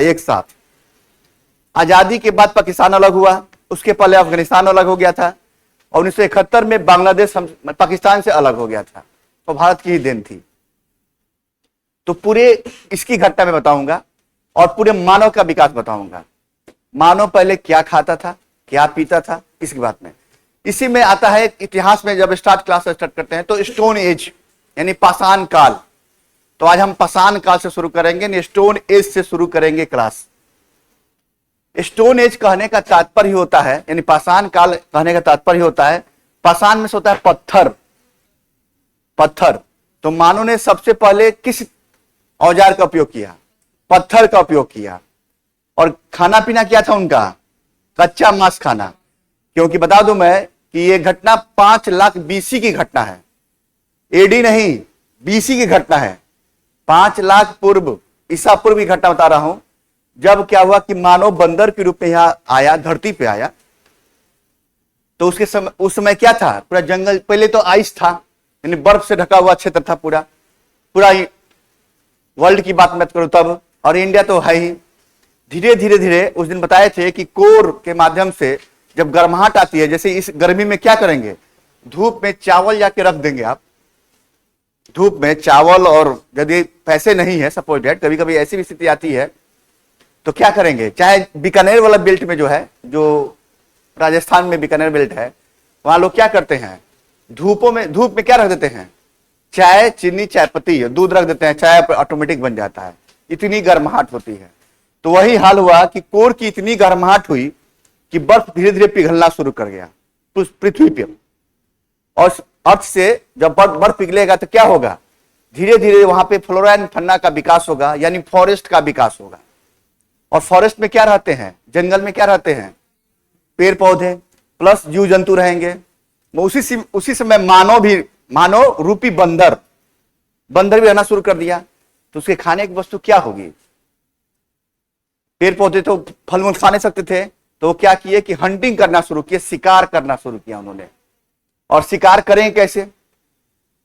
एक साथ। आजादी के बाद पाकिस्तान अलग हुआ, उसके पहले अफगानिस्तान अलग हो गया था, और 1971 में बांग्लादेश पाकिस्तान से अलग हो गया था, तो भारत की ही देन थी। तो पूरे इसकी घटना में बताऊंगा और पूरे मानव का विकास बताऊंगा। मानव पहले क्या खाता था, क्या पीता था, इसकी बात में। इसी में आता है इतिहास में, जब क्लास स्टार्ट करते हैं तो स्टोन एज यानी पाषाण काल। तो आज हम पाषाण काल से शुरू करेंगे, स्टोन एज से शुरू करेंगे क्लास। स्टोन एज कहने का तात्पर्य होता है, यानी पाषाण काल कहने का तात्पर्य होता है, पाषाण में से होता है पत्थर। पत्थर। तो मानव ने सबसे पहले किस औजार का उपयोग किया? पत्थर का उपयोग किया। और खाना पीना क्या था उनका? कच्चा मांस खाना। क्योंकि बता दूं मैं कि यह घटना 5 लाख बीसी की घटना है, एडी नहीं, बीसी की घटना है। 5 लाख पूर्व, ईसा पूर्व की घटना बता रहा हूं। जब क्या हुआ कि मानव बंदर के रूप में यहां आया, धरती पे आया, तो उसके समय, उस समय क्या था? पूरा जंगल, पहले तो आइस था, यानी बर्फ से ढका हुआ क्षेत्र था पूरा वर्ल्ड की बात मत करो तब, और इंडिया तो है ही। धीरे धीरे धीरे उस दिन बताए थे कि कोर के माध्यम से जब गर्माहट आती है, जैसे इस गर्मी में क्या करेंगे, धूप में चावल जाके रख देंगे आप, धूप में चावल, और यदि पैसे नहीं है, सपोज डेट कभी कभी ऐसी भी स्थिति आती है, तो क्या करेंगे, चाहे बीकानेर वाला बेल्ट में जो है, जो राजस्थान में बीकानेर बेल्ट है, वहां लोग क्या करते हैं, धूप में क्या रख देते हैं, चाय, चीनी, चाय पत्ती, दूध रख देते हैं, चाय ऑटोमेटिक बन जाता है, इतनी गर्माहट होती है। तो वही हाल हुआ कि कोर की इतनी गर्माहट हुई कि बर्फ धीरे धीरे पिघलना शुरू कर गया पृथ्वी पे, और अर्थ से जब बर्फ पिघलेगा तो क्या होगा, धीरे धीरे वहां पे फ्लोरा एंड फन्ना का विकास होगा, यानी फॉरेस्ट का विकास होगा। और फॉरेस्ट में क्या रहते हैं, जंगल में क्या रहते हैं, पेड़ पौधे प्लस जीव जंतु रहेंगे। उसी समय मानव रूपी बंदर भी रहना शुरू कर दिया। तो उसके खाने की वस्तु क्या होगी, पेड़ पौधे तो फल मूल खा नहीं सकते थे, तो वो क्या किए कि हंटिंग करना शुरू किए, शिकार करना शुरू किया उन्होंने। और शिकार करें कैसे?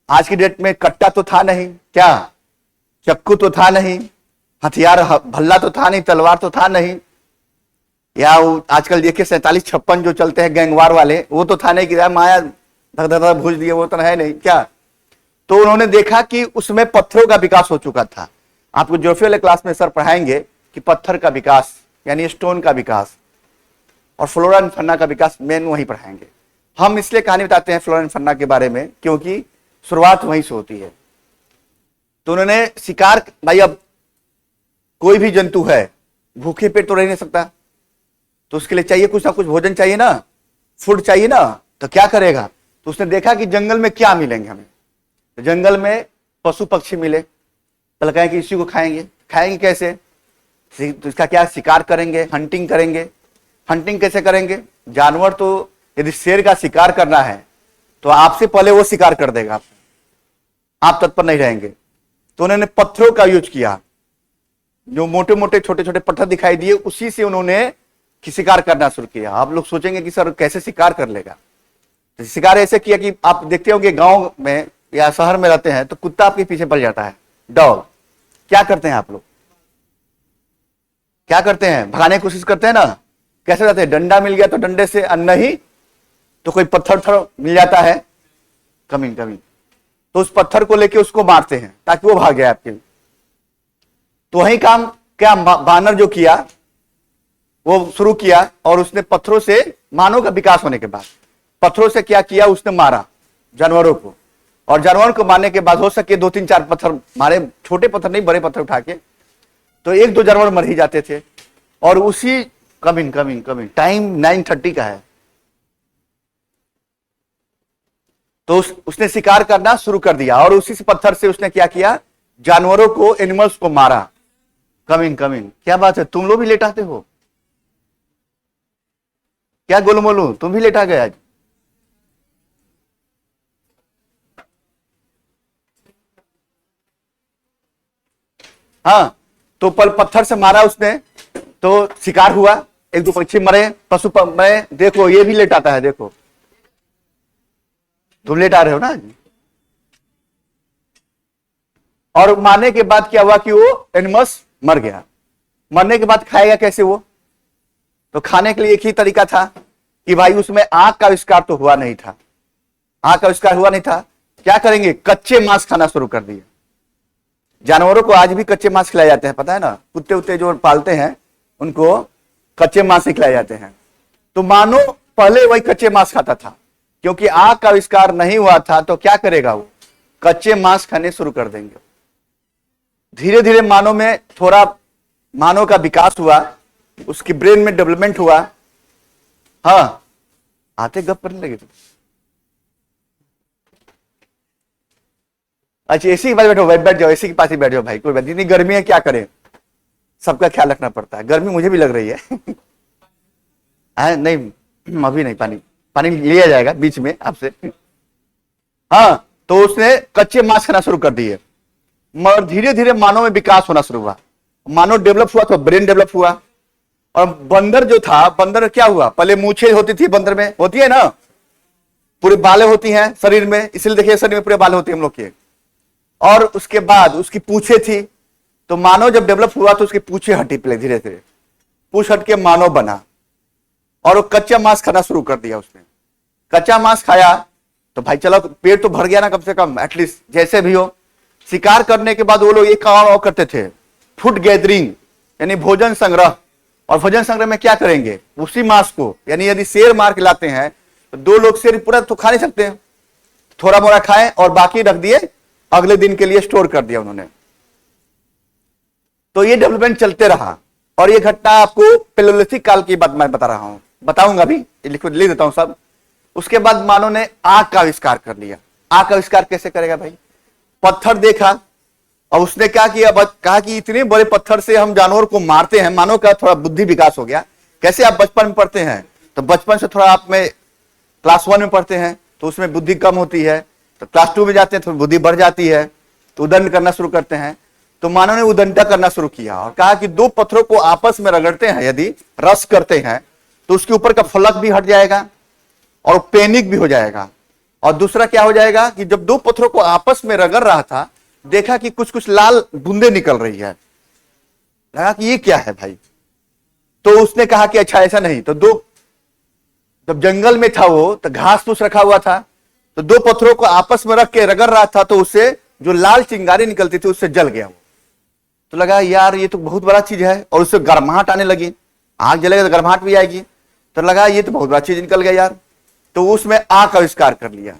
आज की डेट में कट्टा तो था नहीं, क्या चक्कू तो था नहीं, हथियार भल्ला तो था नहीं, तलवार तो था नहीं, या आजकल देखिए 47-56 जो चलते हैं गैंगवार वाले, वो तो था नहीं कि माया धक भूज दिए, वो तो है नहीं क्या। तो उन्होंने देखा कि उसमें पत्थरों का विकास हो चुका था। आपको ज्योग्राफी वाले क्लास में सर पढ़ाएंगे कि पत्थर का विकास यानी स्टोन का विकास, और फ्लोरा एंड फन्ना का विकास मेन वहीं पढ़ाएंगे। हम इसलिए कहानी बताते हैं फ्लोरा एंड फन्ना के बारे में क्योंकि शुरुआत वहीं से होती है। तो उन्होंने शिकार, भाई अब कोई भी जंतु है भूखे पेट तो रह नहीं सकता, तो उसके लिए चाहिए कुछ ना कुछ भोजन चाहिए ना, फूड चाहिए ना, तो क्या करेगा, तो उसने देखा कि जंगल में क्या मिलेंगे हमें, तो जंगल में पशु पक्षी मिले, तो लगाए कि इसी को खाएंगे कैसे, तो इसका क्या, शिकार करेंगे, हंटिंग करेंगे। हंटिंग कैसे करेंगे, जानवर तो यदि शेर का शिकार करना है तो आपसे पहले वो शिकार कर देगा, आप तत्पर नहीं रहेंगे। तो उन्होंने पत्थरों का यूज किया, जो मोटे मोटे छोटे छोटे पत्थर दिखाई दिए, उसी से उन्होंने शिकार करना शुरू किया। आप लोग सोचेंगे कि सर कैसे शिकार कर लेगा, तो शिकार ऐसे किया कि आप देखते होंगे गांव में या शहर में रहते हैं तो कुत्ता आपके पीछे पड़ जाता है, डॉग, क्या करते हैं आप लोग, क्या करते हैं, भगाने की कोशिश करते हैं ना, कैसे रहते हैं, डंडा मिल गया तो डंडे से, नहीं तो कोई पत्थर मिल जाता है, कमिंग तो उस पत्थर को लेके उसको मारते हैं ताकि वो भाग जाए आपके। तो वही काम क्या बानर जो किया, वो शुरू किया, और उसने पत्थरों से, मानव का विकास होने के बाद पत्थरों से क्या किया, उसने मारा जानवरों को, और जानवरों को मारने के बाद हो सके 2-3-4 पत्थर मारे, छोटे पत्थर नहीं, बड़े पत्थर उठा के, तो 1-2 जानवर मर ही जाते थे। और उसी कमिंग टाइम 9:30 का है, तो उसने शिकार करना शुरू कर दिया, और उसी पत्थर से उसने क्या किया, जानवरों को, एनिमल्स को मारा। कमिंग क्या बात है, तुम लोग भी लेट आते हो क्या, गोलू मोलू तुम भी लेट आ गए आज? हाँ, तो पत्थर से मारा उसने, तो शिकार हुआ, 1-2 पक्षी मरे, पशु मरे। देखो ये भी लेट आता है, देखो तुम लेट आ रहे हो ना। और मारने के बाद क्या हुआ कि वो एनिमल्स मर गया। मरने के बाद खाएगा कैसे वो? तो खाने के लिए एक ही तरीका था कि भाई उसमें आग का आविष्कार तो हुआ नहीं था, आग का आविष्कार हुआ नहीं था। क्या करेंगे? कच्चे मांस खाना शुरू कर दिए। जानवरों को आज भी कच्चे मांस खिलाए जाते हैं, पता है ना? कुत्ते उत्ते जो पालते हैं उनको कच्चे मांस ही खिलाए जाते हैं। तो मानो पहले वही कच्चे मांस खाता था, क्योंकि आग का आविष्कार नहीं हुआ था। तो क्या करेगा वो? कच्चे मांस खाने शुरू कर देंगे। धीरे धीरे मानव में थोड़ा मानव का विकास हुआ, उसकी ब्रेन में डेवलपमेंट हुआ। हाँ, आते गप करने लगे तो अच्छा एसी के पास बैठो, बैठ जाओ, एसी के पास ही बैठ जाओ भाई, कोई बात नहीं। इतनी गर्मी है, क्या करें, सबका ख्याल रखना पड़ता है। गर्मी मुझे भी लग रही है नहीं अभी नहीं, पानी पानी लिया जाएगा बीच में आपसे। हाँ, तो उसने कच्चे मांस खाना शुरू कर दिए, मगर धीरे धीरे मानव में विकास होना शुरू हुआ। मानव डेवलप हुआ तो ब्रेन डेवलप हुआ। और बंदर जो था, बंदर क्या हुआ? पहले मूछें होती थी बंदर में, होती है ना, पूरी बालें होती हैं शरीर में, इसलिए देखिए शरीर में पूरे बाल होते हैं हम लोग के। और उसके बाद उसकी पूछे थी। तो मानव जब डेवलप हुआ तो उसकी पूछे हटी, पहले धीरे धीरे पूछ हट के मानव बना। और वो कच्चा मांस खाना शुरू कर दिया उसने। कच्चा मांस खाया तो भाई चलो पेट तो भर गया ना, कम से कम एटलीस्ट जैसे भी हो। शिकार करने के बाद वो लोग एक काम और करते थे, फूड गैदरिंग, यानी भोजन संग्रह। और भोजन संग्रह में क्या करेंगे? उसी मांस को, यानी यदि शेर मार के लाते हैं तो दो लोग शेर पूरा तो खा नहीं सकते हैं, थोड़ा मोड़ा खाए और बाकी रख दिए, अगले दिन के लिए स्टोर कर दिया उन्होंने। तो ये डेवलपमेंट चलते रहा। और ये घटना आपको पेलोलिथिक काल की बात मैं बता रहा हूं, बताऊंगा अभी, लिख देता हूं सब। उसके बाद मानव ने आग का आविष्कार कर लिया। आग का आविष्कार कैसे करेगा भाई? पत्थर देखा और उसने क्या किया? कहा कि इतने बड़े पत्थर से हम जानवर को मारते हैं। मानव का थोड़ा बुद्धि विकास हो गया। कैसे? आप बचपन में पढ़ते हैं तो बचपन से थोड़ा आप में क्लास 1 में पढ़ते हैं तो उसमें बुद्धि कम होती है, तो क्लास 2 में जाते हैं तो बुद्धि बढ़ जाती है, तो उदंड करना शुरू करते हैं। तो मानव ने उदंडा करना शुरू किया और कहा कि दो पत्थरों को आपस में रगड़ते हैं, यदि रस करते हैं तो उसके ऊपर का फलक भी हट जाएगा और पैनिक भी हो जाएगा। और दूसरा क्या हो जाएगा कि जब दो पत्थरों को आपस में रगड़ रहा था, देखा कि कुछ कुछ लाल बूंदे निकल रही है। लगा कि ये क्या है भाई? तो उसने कहा कि अच्छा ऐसा नहीं, तो जब जंगल में था वो, तो घास फूस रखा हुआ था, तो दो पत्थरों को आपस में रख के रगड़ रहा था, तो उससे जो लाल चिंगारी निकलती थी उससे जल गया वो। तो लगा यार ये तो बहुत बड़ा चीज है, और उससे गर्माहट आने लगी। आग जलेगा तो गर्माहट भी आएगी, तो लगा ये तो बहुत बड़ा चीज निकल गया यार। तो उसमें आग का आविष्कार कर लिया।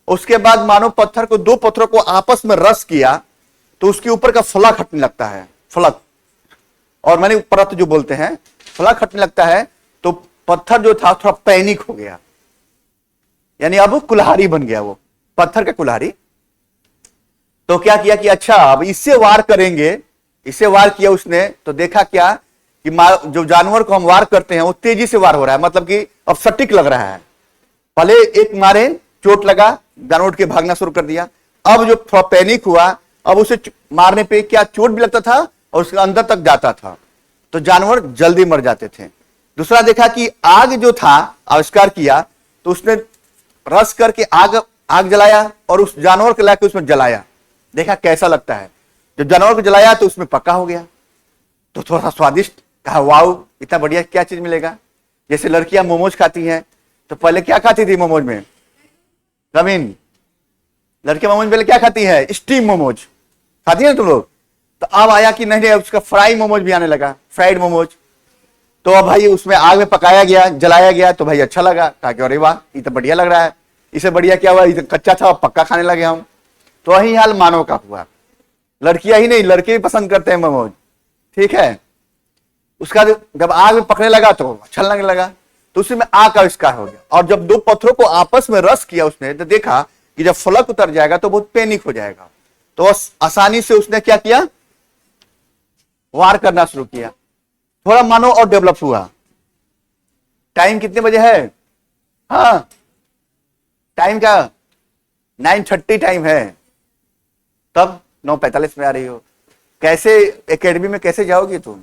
उसके बाद मानो पत्थर को, दो पत्थरों को आपस में रस किया तो उसके ऊपर का फलक हटने लगता है, फलक, और मैंने परत जो बोलते हैं, फलक हटने लगता है। तो पत्थर जो था थोड़ा पैनिक हो गया, यानी अब कुल्हाड़ी बन गया वो, पत्थर का कुल्हाड़ी। तो क्या किया कि अच्छा अब इससे वार करेंगे, इससे वार किया उसने। तो देखा क्या कि जो जानवर को हम वार करते हैं वो तेजी से वार हो रहा है, मतलब कि अब सटीक लग रहा है। पहले एक मारे, चोट लगा, जानवर उठ के भागना शुरू कर दिया। अब जो थोड़ा पैनिक हुआ, अब उसे मारने पे क्या चोट भी लगता था और उसके अंदर तक जाता था, तो जानवर जल्दी मर जाते थे। दूसरा देखा कि आग जो था आविष्कार किया, तो उसने रस करके आग जलाया और उस जानवर को लाके उसमें जलाया, देखा कैसा लगता है। जब जानवर को जलाया तो उसमें पक्का हो गया, तो थोड़ा सा स्वादिष्ट, कहा वाओ इतना बढ़िया क्या चीज मिलेगा। जैसे लड़कियां मोमोज खाती हैं, तो पहले क्या खाती थी मोमोज में? रमीन, लड़कियां मोमोज पहले क्या खाती है? स्टीम मोमोज खाती है ना तुम लोग। तो अब आया कि नहीं उसका फ्राई मोमोज भी आने लगा, फ्राइड मोमोज। तो अब भाई उसमें आग में पकाया गया, जलाया गया, तो भाई अच्छा लगा, कहा कि अरे वाह ये तो बढ़िया लग रहा है। इसे बढ़िया क्या हुआ, ये तो कच्चा था पक्का खाने लगे हम। तो वही हाल मानव का हुआ। लड़कियां ही नहीं, लड़के भी पसंद करते हैं मोमोज, ठीक है। उसका जब आग में पकने लगा तो अच्छा लगने लगा, तो उसी में आग का आविष्कार हो गया। और जब दो पत्थरों को आपस में रस किया उसने, तो देखा कि जब फलक उतर जाएगा तो बहुत पैनिक हो जाएगा। तो आसानी से उसने क्या किया, वार करना शुरू किया। थोड़ा मानो और डेवलप हुआ। टाइम कितने बजे है? हाँ टाइम का 9:30 टाइम है, तब 9:45 में आ रही हो। कैसे एकेडमी में कैसे जाओगी तुम?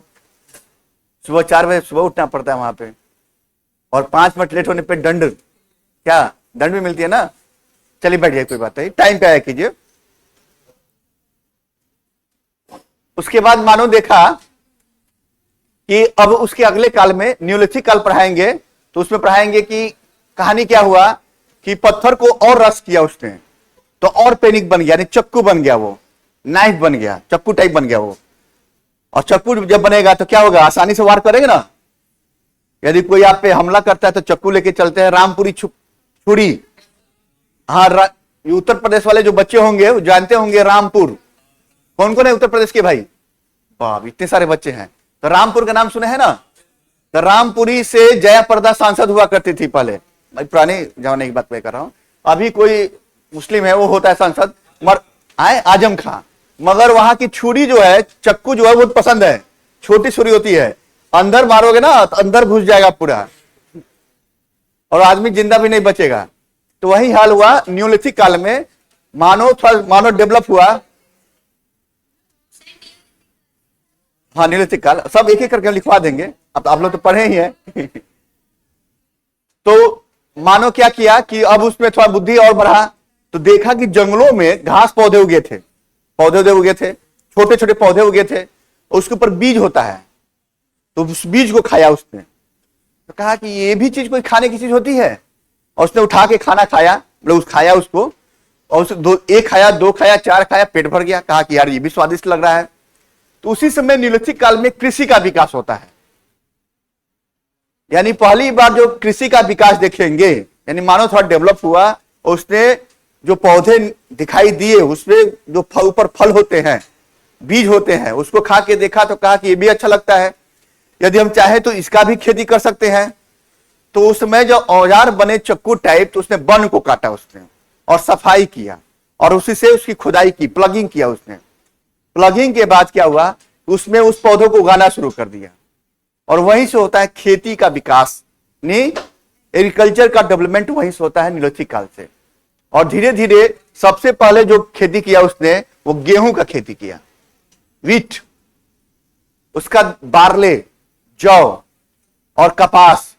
सुबह 4 बजे सुबह उठना पड़ता है वहां पे, और 5 मिनट लेट होने पे दंड, क्या दंड भी मिलती है ना। चलिए बैठिए, कोई बात नहीं, टाइम पे आया कीजिए। उसके बाद मानो देखा कि अब उसके अगले काल में न्यूलिथिक काल पढ़ाएंगे, तो उसमें पढ़ाएंगे कि कहानी क्या हुआ कि पत्थर को और रस किया उसने, तो और पेनिक बन गया, यानी चक्कू बन गया, वो नाइफ बन गया, चक्कू टाइप बन गया वो। और चक्कू जब बनेगा तो क्या होगा, आसानी से वार करेंगे ना। यदि कोई आप पे हमला करता है तो चक्कू लेके चलते हैं, रामपुरी छुरी। हाँ, उत्तर प्रदेश वाले जो बच्चे होंगे वो जानते होंगे रामपुर। कौन कौन है उत्तर प्रदेश के भाई? वाह, इतने सारे बच्चे हैं। तो रामपुर का नाम सुने हैं ना। तो रामपुरी से जयाप्रदा सांसद हुआ करती थी पहले, भाई पुराने जमाने की बात मैं कर रहा हूं। अभी कोई मुस्लिम है वो होता है सांसद, आए आजम खां। मगर वहां की छुरी जो है, चक्कू जो है बहुत पसंद है, छोटी छुरी होती है, अंदर मारोगे ना तो अंदर घुस जाएगा पूरा, और आदमी जिंदा भी नहीं बचेगा। तो वही हाल हुआ न्यूलिथिक काल में। मानव डेवलप हुआ। हाँ, न्यूलिथिक काल सब एक एक करके लिखवा देंगे, अब आप लोग तो पढ़े ही हैं। तो मानव क्या किया कि अब उसमें थोड़ा बुद्धि और बढ़ा, तो देखा कि जंगलों में घास पौधे उगे थे, छोटे छोटे पौधे उगे थे, उसके ऊपर बीज होता है। तो उस बीज को खाया उसने, तो कहा कि ये भी चीज कोई खाने की चीज होती है, और उसने उठा के खाना खाया, मतलब खाया उसको, और एक खाया, दो खाया, चार खाया, पेट भर गया। कहा कि यार ये भी स्वादिष्ट लग रहा है। तो उसी समय न्यूलिथिक काल में कृषि का विकास होता है, यानी पहली बार जो कृषि का विकास देखेंगे, यानी मानव थोड़ा डेवलप हुआ, उसने जो पौधे दिखाई दिए उसमें जो ऊपर फल होते हैं, बीज होते हैं, उसको खा के देखा तो कहा कि ये भी अच्छा लगता है, यदि हम चाहे तो इसका भी खेती कर सकते हैं। तो उस समय जो औजार बने चक्कू टाइप, तो उसने वन को काटा उसने और सफाई किया, और उसी से उसकी खुदाई की, प्लगिंग किया उसने। प्लगिंग के बाद क्या हुआ, उसमें उस पौधों को उगाना शुरू कर दिया, और वहीं से होता है खेती का विकास। एग्रीकल्चर का डेवलपमेंट वहीं से होता है न्यूलिथिक काल से। और धीरे धीरे सबसे पहले जो खेती किया उसने, वो गेहूं का खेती किया, वीट, उसका बार्ले, जौ और कपास।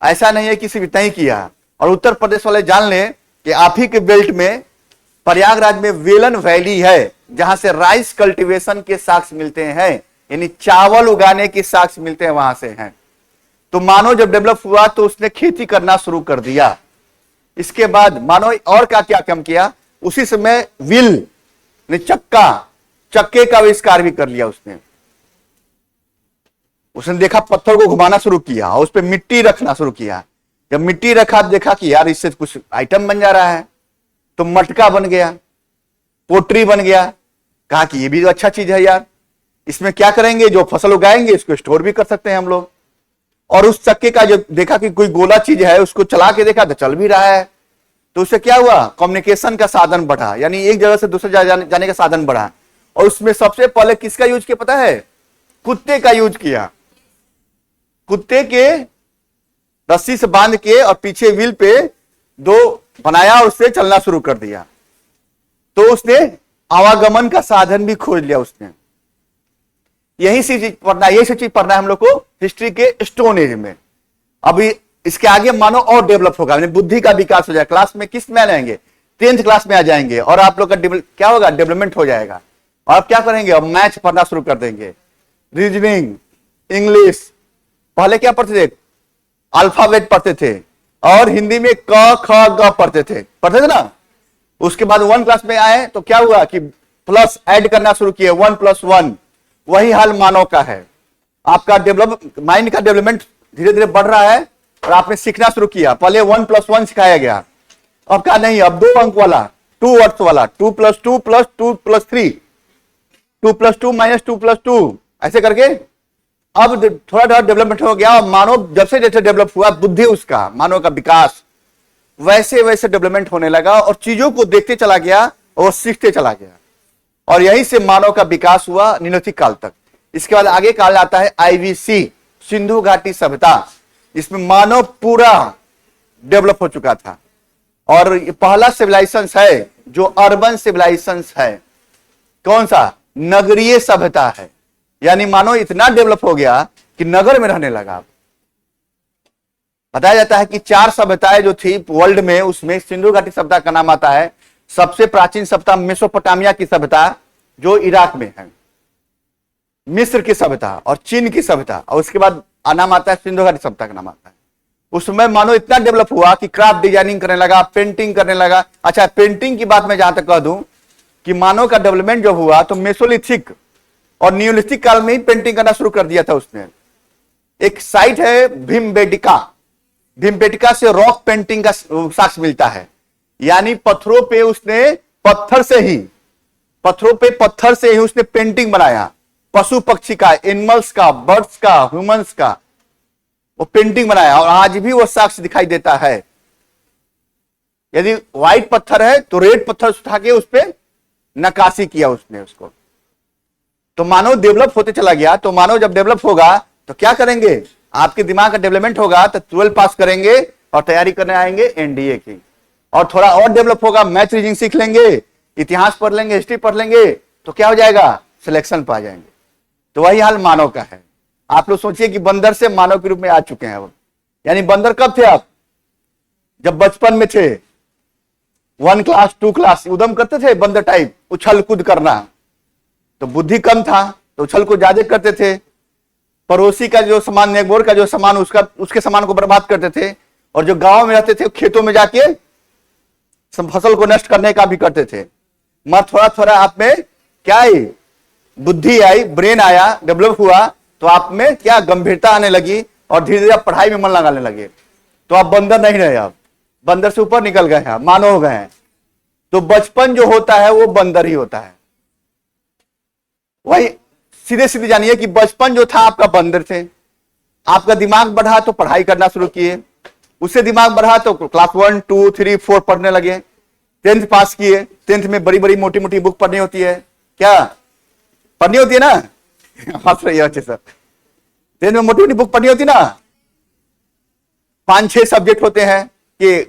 ऐसा नहीं है कि सिर्फ इतना ही किया। और उत्तर प्रदेश वाले जान लें कि आप ही के बेल्ट में, प्रयागराज में वेलन वैली है, जहां से राइस कल्टीवेशन के साक्ष्य मिलते हैं, यानी चावल उगाने के साक्ष्य मिलते हैं, वहां से हैं। तो मानव जब डेवलप हुआ तो उसने खेती करना शुरू कर दिया। इसके बाद मानव और क्या काम किया, उसी समय व्हील ने चक्के का आविष्कार भी कर लिया उसने देखा, पत्थर को घुमाना शुरू किया और उस पर मिट्टी रखना शुरू किया। जब मिट्टी रखा, देखा कि यार इससे कुछ आइटम बन जा रहा है, तो मटका बन गया, पोट्री बन गया। कहा कि ये भी अच्छा चीज है यार, इसमें क्या करेंगे, जो फसल उगाएंगे इसको स्टोर भी कर सकते हैं हम लोग। और उस चक्के का जब देखा कि कोई गोला चीज है, उसको चला के देखा तो चल भी रहा है। तो उससे क्या हुआ, कम्युनिकेशन का साधन बढ़ा, यानी एक जगह से दूसरे जगह जाने का साधन बढ़ा। और उसमें सबसे पहले किसका यूज किया पता है, कुत्ते का यूज किया। कुत्ते के रस्सी से बांध के और पीछे व्हील पे दो बनाया और उससे चलना शुरू कर दिया। तो उसने आवागमन का साधन भी खोज लिया उसने। यही चीज पढ़ना है हम लोग को हिस्ट्री के स्टोन एज में। अभी इसके आगे मानो और डेवलप होगा, बुद्धि का विकास हो जाएगा। क्लास में किस में आ जाएंगे, 10th क्लास में आ जाएंगे, और आप लोग का क्या होगा, डेवलपमेंट हो जाएगा। और आप क्या करेंगे, अब मैथ पढ़ना शुरू कर देंगे, रीजनिंग, इंग्लिश। पहले क्या पढ़ते थे, अल्फाबेट पढ़ते थे, और हिंदी में क ख ग पढ़ते थे ना। उसके बाद 1 क्लास में आए तो क्या हुआ कि प्लस ऐड करना शुरू किए, 1 + 1। वही हाल मानव का है। आपका माइंड का डेवलपमेंट धीरे धीरे बढ़ रहा है, और आपने सीखना शुरू किया। पहले 1 + 1 सिखाया गया, अब क्या नहीं, अब 2 अंक वाला, 2 वर्ड्स वाला, 2 + 2 + 2 + 3, 2 + 2 - 2 + 2, ऐसे करके अब थोड़ा थोड़ा डेवलपमेंट हो गया। और मानव जब से जैसे डेवलप हुआ, बुद्धि उसका, मानव का विकास वैसे वैसे डेवलपमेंट होने लगा, और चीजों को देखते चला गया और सीखते चला गया। और यहीं से मानव का विकास हुआ न्यूलिथिक काल तक। इसके बाद आगे काल आता है IVC, सिंधु घाटी सभ्यता। इसमें मानव पूरा डेवलप हो चुका था, और ये पहला सिविलाइजेशन है जो अर्बन सिविलाइजेशन है। कौन सा, नगरीय सभ्यता है। यानी मानव इतना डेवलप हो गया कि नगर में रहने लगा। बताया जाता है कि 4 सभ्यताएं जो थी वर्ल्ड में, उसमें सिंधु घाटी सभ्यता का नाम आता है। सबसे प्राचीन सभ्यता मेसोपोटामिया की सभ्यता, जो इराक में है। मिस्र की सभ्यता और चीन की सभ्यता, और उसके बाद नाम आता है सिंधु घाटी सभ्यता का नाम आता है। उस समय मानो इतना डेवलप हुआ कि क्राफ्ट डिजाइनिंग करने लगा, पेंटिंग करने लगा। अच्छा, पेंटिंग की बात मैं जहां तक कह दूं कि मानव का डेवलपमेंट जब हुआ तो मेसोलिथिक और नियोलिथिक काल में ही पेंटिंग करना शुरू कर दिया था उसने। एक साइट है भीमबेटका, भीमबेटका से रॉक पेंटिंग का साक्ष्य मिलता है, यानी पत्थरों पे उसने पत्थर से ही उसने पेंटिंग बनाया, पशु पक्षी का, एनिमल्स का, बर्ड्स का, ह्यूमंस का, वो पेंटिंग बनाया और आज भी वो साक्ष्य दिखाई देता है। यदि व्हाइट पत्थर है तो रेड पत्थर उठा के उस पर नक्काशी किया उसने उसको। तो मानव डेवलप होते चला गया। तो मानव जब डेवलप होगा तो क्या करेंगे, आपके दिमाग का डेवलपमेंट होगा तो 12 पास करेंगे और तैयारी करने आएंगे एनडीए की, और थोड़ा और डेवलप होगा, मैथ रीजनिंग सीख लेंगे, इतिहास पढ़ लेंगे, हिस्ट्री पढ़ लेंगे, तो क्या हो जाएगा, सिलेक्शन पा जाएंगे। तो वही हाल मानव का है। आप लोग सोचिए कि बंदर से मानव के रूप में आ चुके हैं अब। यानी बंदर कब थे आप, जब बचपन में थे, 1 क्लास 2 क्लास उदम करते थे बंदर टाइप, उछल कूद करना, तो बुद्धि कम था तो उछल कूद ज्यादा करते थे, पड़ोसी का जो सामान, नेगबोर का जो सामान, उसके सामान को बर्बाद करते थे, और जो गांव में रहते थे खेतों में जाके फसल को नष्ट करने का भी करते थे। मगर थोड़ा थोड़ा आप में क्या आई, बुद्धि आई, ब्रेन आया, डेवलप हुआ, तो आप में क्या गंभीरता आने लगी और धीरे धीरे आप पढ़ाई में मन लगाने लगे। तो आप बंदर नहीं रहे, आप बंदर से ऊपर निकल गए हैं, मानव हो गए हैं। तो बचपन जो होता है वो बंदर ही होता है। वही सीधे सीधे जानिए कि बचपन जो था आपका बंदर थे, आपका दिमाग बढ़ा तो पढ़ाई करना शुरू किए, उससे दिमाग बढ़ा तो क्लास 1 2 3 4 पढ़ने लगे, 10th पास किए। 10th में बड़ी बड़ी मोटी मोटी बुक पढ़नी होती है, क्या पढ़नी होती है ना हंस रही है अच्छे सर, 10th में मोटी मोटी बुक पढ़नी होती ना, 5-6 सब्जेक्ट होते हैं कि,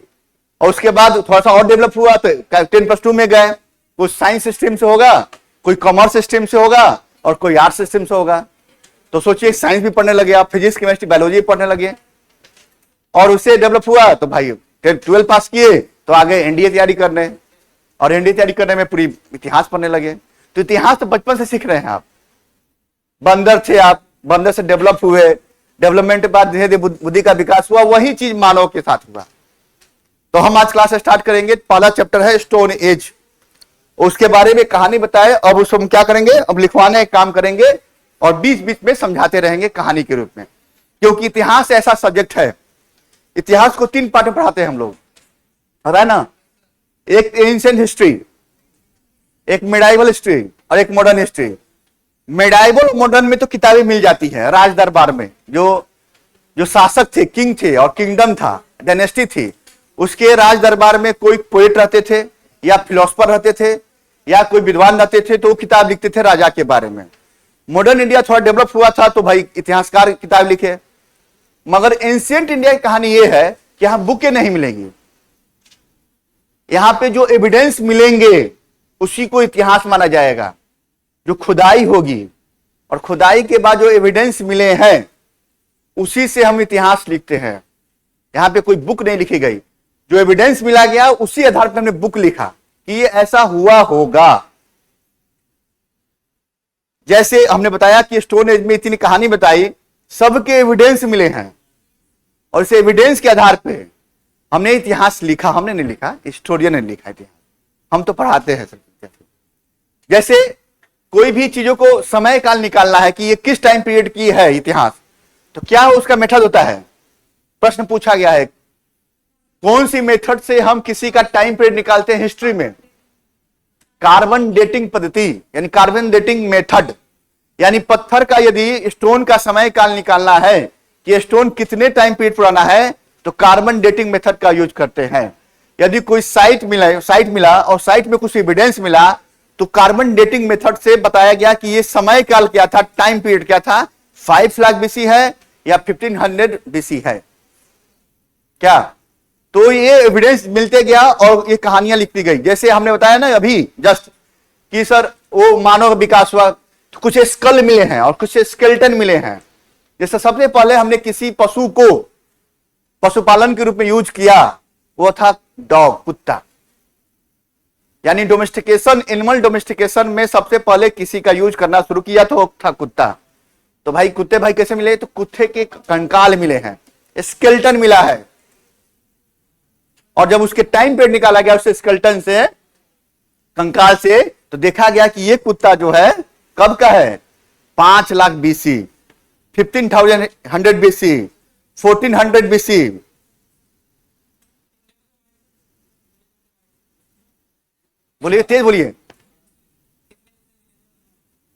और उसके बाद थोड़ा सा और डेवलप हुआ तो 10+2 में गए, कुछ साइंस स्ट्रीम से होगा, कोई कॉमर्स स्ट्रीम से होगा और कोई आर्ट्स स्ट्रीम से होगा। तो सोचिए साइंस भी पढ़ने लगे आप, फिजिक्स केमिस्ट्री बायोलॉजी पढ़ने लगे, और उससे डेवलप हुआ तो भाई 12 पास किए तो आगे एनडीए तैयारी करने, और एनडीए तैयारी करने में पूरी इतिहास पढ़ने लगे। तो इतिहास तो बचपन से सीख रहे हैं आप। बंदर थे आप, बंदर से डेवलप हुए, डेवलपमेंट के बाद धीरे धीरे बुद्धि का विकास हुआ, वही चीज मानव के साथ हुआ। तो हम आज क्लास स्टार्ट करेंगे। पहला चैप्टर है स्टोन एज, उसके बारे में कहानी बताए। अब उसको हम क्या करेंगे, अब लिखवाने एक काम करेंगे और बीच बीच में समझाते रहेंगे कहानी के रूप में, क्योंकि इतिहास ऐसा सब्जेक्ट है, इतिहास को 3 पार्ट में पढ़ाते हैं हम लोग, पता है ना, एक एंशिएंट हिस्ट्री, एक मिडाइवल हिस्ट्री और एक मॉडर्न हिस्ट्री। मिडाइवल मॉडर्न में तो किताबें मिल जाती है, राज दरबार में जो शासक थे, किंग थे और किंगडम था, डायनेस्टी थी, उसके राज दरबार में कोई पोएट रहते थे या फिलोसफर रहते थे या कोई विद्वान रहते थे, तो वो किताब लिखते थे राजा के बारे में। मॉडर्न इंडिया थोड़ा डेवलप हुआ था तो भाई इतिहासकार किताब लिखे। मगर एंशिएंट इंडिया की कहानी यह है कि यहां बुकें नहीं मिलेंगी, यहां पे जो एविडेंस मिलेंगे उसी को इतिहास माना जाएगा। जो खुदाई होगी और खुदाई के बाद जो एविडेंस मिले हैं उसी से हम इतिहास लिखते हैं। यहां पे कोई बुक नहीं लिखी गई, जो एविडेंस मिला गया उसी आधार पर हमने बुक लिखा कि ये ऐसा हुआ होगा। जैसे हमने बताया कि स्टोन एज में इतनी कहानी बताई, सबके एविडेंस मिले हैं और इस एविडेंस के आधार पे हमने इतिहास लिखा। हमने नहीं लिखा, हिस्टोरियन ने लिखा इतिहास, हम तो पढ़ाते हैं सब। जैसे कोई भी चीजों को समय काल निकालना है कि ये किस टाइम पीरियड की है इतिहास, तो क्या उसका मेथड होता है, प्रश्न पूछा गया है कौन सी मेथड से हम किसी का टाइम पीरियड निकालते हैं हिस्ट्री में। कार्बन डेटिंग पद्धति यानी कार्बन डेटिंग मेथड, यानी पत्थर का यदि स्टोन का समय काल निकालना है कि स्टोन कितने टाइम पीरियड पुराना है, तो कार्बन डेटिंग मेथड का यूज करते हैं। यदि कोई साइट मिला और साइट में कुछ एविडेंस मिला तो कार्बन डेटिंग मेथड से बताया गया कि ये समय काल क्या था, टाइम पीरियड क्या था, 5 लाख बीसी है या 1500 बीसी है क्या। तो ये एविडेंस मिलते गया और ये कहानियां लिखती गई। जैसे हमने बताया ना अभी जस्ट कि सर वो मानव विकास हुआ, तो कुछ स्कल मिले हैं और कुछ स्केलेटन मिले हैं। जैसे सबसे पहले हमने किसी पशु को पशुपालन के रूप में यूज किया, वो था डॉग, कुत्ता। यानी डोमेस्टिकेशन, एनिमल डोमेस्टिकेशन में सबसे पहले किसी का यूज करना शुरू किया तो वो था कुत्ता। तो भाई कुत्ते भाई कैसे मिले? तो कुत्ते के कंकाल मिले हैं, स्केलेटन मिला है, और जब उसके टाइम पीरियड निकाला गया उस स्केलेटन से, कंकाल से, तो देखा गया कि ये कुत्ता जो है कब का है? 5 लाख बीसी, 15,100 बीसी, 1400 बीसी। बोलिए, तेज बोलिए।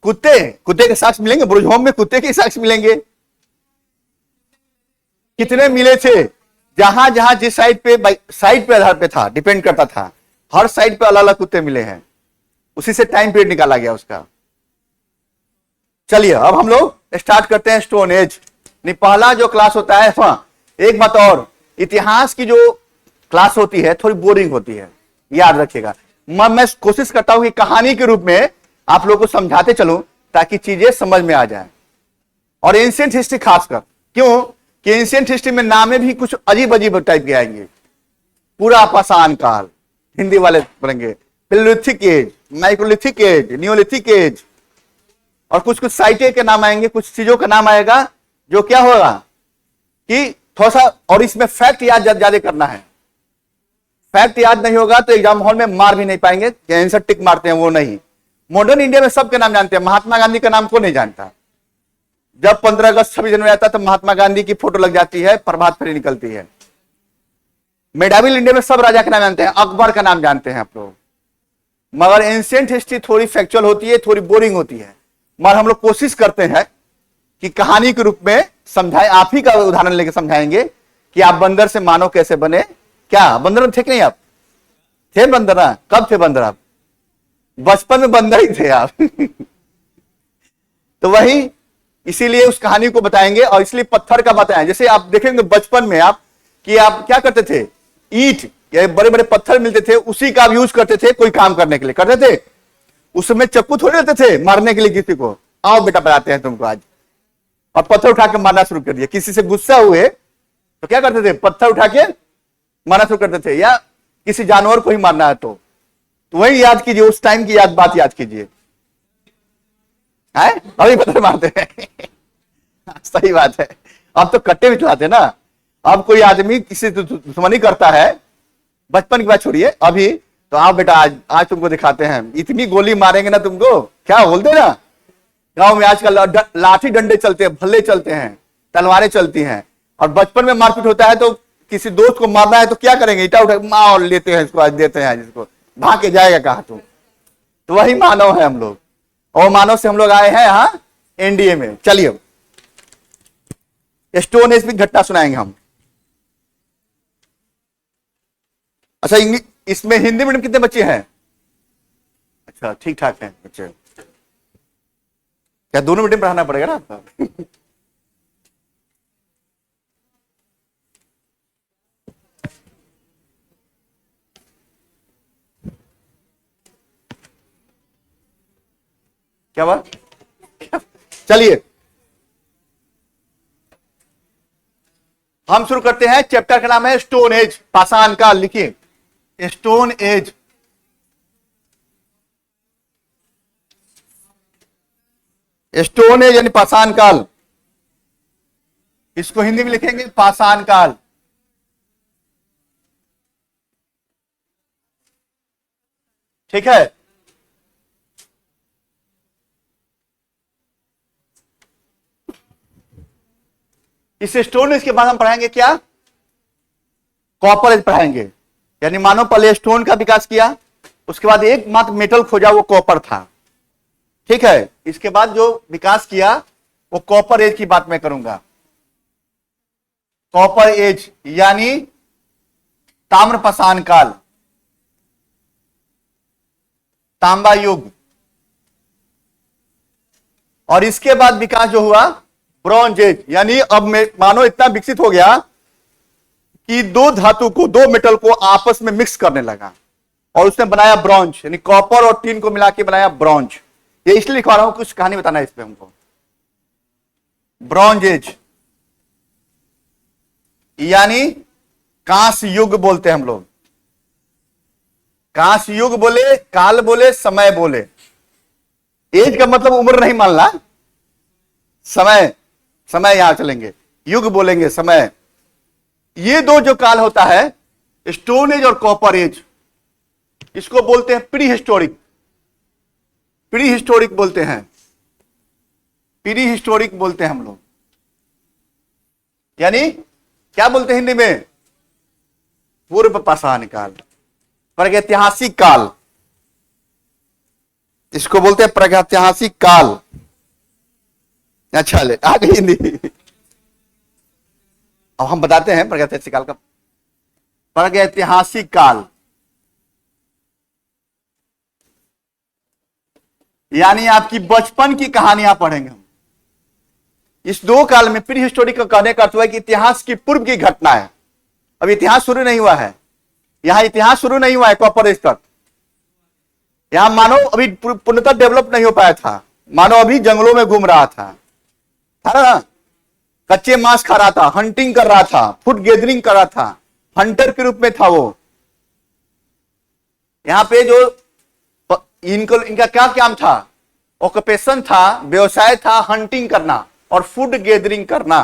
कुत्ते के साक्ष्य मिलेंगे, बुर्ज होम में कुत्ते के साक्ष्य मिलेंगे। कितने मिले थे? जहां जहां जिस साइड पे आधार पे था, डिपेंड करता था, हर साइड पे अलग अलग कुत्ते मिले हैं, उसी से टाइम पीरियड निकाला गया उसका। चलिए अब हम लोग स्टार्ट करते हैं स्टोन एज। पहला जो क्लास होता है, हाँ एक बात और, इतिहास की जो क्लास होती है थोड़ी बोरिंग होती है, याद रखिएगा। मैं कोशिश करता हूं कि कहानी के रूप में आप लोगों को समझाते चलूं ताकि चीजें समझ में आ जाए। और एंशिएंट हिस्ट्री खासकर, क्यों कि एंशिएंट हिस्ट्री में नामे भी कुछ अजीब अजीब टाइप के आएंगे। पूरा पाषाण काल, हिंदी वाले पढ़ेंगे, paleolithic age, microlithic age, neolithic age, और कुछ कुछ साइटें के नाम आएंगे, कुछ चीजों का नाम आएगा जो क्या होगा कि थोड़ा सा, और इसमें फैक्ट याद ज्यादा करना है। फैक्ट याद नहीं होगा तो एग्जाम हॉल में मार भी नहीं पाएंगे, आंसर टिक मारते हैं वो नहीं। मॉडर्न इंडिया में सबके नाम जानते हैं, महात्मा गांधी का नाम कौन नहीं जानता? जब 15 अगस्त 26 जनवरी आता है तो महात्मा गांधी की फोटो लग जाती है, प्रभात फेरी निकलती है। मेडाविल इंडिया में सब राजा का नाम जानते हैं, अकबर का नाम जानते हैं आप लोग। मगर एंशिएंट हिस्ट्री थोड़ी फैक्चुअल होती है, थोड़ी बोरिंग होती है, मगर हम लोग कोशिश करते हैं कि कहानी के रूप में समझाएं। आप ही का उदाहरण लेके समझाएंगे कि आप बंदर से मानव कैसे बने। क्या बंदर में थे कि नहीं? आप थे बंदर? कब थे बंदर? आप बचपन में बंदर ही थे आप। तो वही, इसीलिए उस कहानी को बताएंगे, और इसलिए पत्थर का बताएं। जैसे आप देखेंगे बचपन में आप कि आप क्या करते थे, ईंट या बड़े बड़े पत्थर मिलते थे, उसी का आप यूज करते थे कोई काम करने के लिए, करते थे। उसमें चक्कू थोड़ी रहते थे मारने के लिए किसी को। आओ बेटा बताते हैं तुमको आज। और पत्थर उठा के मारना शुरू कर दिया। किसी से गुस्सा हुए तो क्या करते थे? पत्थर उठा के मारना शुरू करते थे, या किसी जानवर को ही मारना है तो वही याद कीजिए, उस टाइम की बात याद कीजिए। अभी पत्थर मारते हैं। सही बात है। अब तो कट्टे भी चलाते ना। अब कोई आदमी किसी दुश्मनी करता है, बचपन की बात छोड़िए, अभी तो आओ बेटा आज तुमको दिखाते हैं, इतनी गोली मारेंगे ना तुमको, क्या बोलते ना, गांव में आजकल लाठी डंडे चलते हैं, भल्ले चलते हैं, तलवारें चलती हैं। और बचपन में मारपीट होता है तो किसी दोस्त को मारना है तो क्या करेंगे? ईटा उठा मार लेते हैं, इसको आज देते हैं, जिसको भाग के जाएगा कहा तुम। तो वही मानव है हम लोग, और मानव से हम लोग आए हैं यहाँ एनडीए में। चलिए स्टोन एज की घटना सुनाएंगे हम। अच्छा, इंग्लिश इसमें हिंदी मीडियम कितने बच्चे हैं? अच्छा, ठीक ठाक हैं बच्चे। क्या दोनों मीडियम पढ़ाना पड़ेगा ना आपका? क्या बात? चलिए हम शुरू करते हैं। चैप्टर का नाम है स्टोन एज, पाषाण काल। लिखिए स्टोन एज। स्टोन एज यानी पाषाण काल, इसको हिंदी में लिखेंगे पाषाण काल। ठीक है। इस स्टोन एज के बाद हम पढ़ाएंगे क्या? कॉपर एज पढ़ाएंगे। यानी मानो पहले स्टोन का विकास किया, उसके बाद एकमात्र मेटल खोजा वो कॉपर था। ठीक है। इसके बाद जो विकास किया वो कॉपर एज की बात मैं करूंगा। कॉपर एज यानी ताम्रपाषाण काल, तांबा युग। और इसके बाद विकास जो हुआ ब्रॉन्ज एज, यानी अब मानो इतना विकसित हो गया कि दो धातु को, दो मेटल को आपस में मिक्स करने लगा, और उसने बनाया ब्रॉन्ज, यानी कॉपर और टीन को मिला के बनाया ब्रॉन्ज। ये इसलिए लिखवा रहा हूं, कुछ कहानी बताना है इस पे हमको। ब्रॉन्ज एज यानी कांस्य युग बोलते हैं हम लोग। काश युग बोले, काल बोले, समय बोले। एज का मतलब उम्र नहीं मानना, समय, समय यहां चलेंगे, युग बोलेंगे, समय। ये दो जो काल होता है, स्टोन एज और कॉपर एज, इसको बोलते हैं प्री हिस्टोरिक। प्री हिस्टोरिक बोलते हैं, प्री हिस्टोरिक बोलते हैं हम लोग। यानी क्या बोलते हैं हिंदी में? पूर्व पाषाण काल, प्रागैतिहासिक काल, इसको बोलते हैं प्रागैतिहासिक काल। अच्छा ले आ गई हिंदी। अब हम बताते हैं प्रागैतिहासिक काल का। प्रागैतिहासिक काल यानी आपकी बचपन की कहानियां पढ़ेंगे हम। इस दो काल में प्री हिस्टोरिक का कहने का अर्थ है कि इतिहास की पूर्व की घटना है। अब इतिहास शुरू नहीं हुआ है, यहां इतिहास शुरू नहीं हुआ है कॉपर एज तक। यहां मानव अभी पूर्णतः डेवलप नहीं हो पाया था, मानव अभी जंगलों में घूम रहा था ना, कच्चे मांस खा रहा था, हंटिंग कर रहा था, फूड गैदरिंग कर रहा था, हंटर के रूप में था वो। यहां पे जो इनका क्या काम था, ऑक्यूपेशन था, व्यवसाय था, हंटिंग करना और फूड गैदरिंग करना।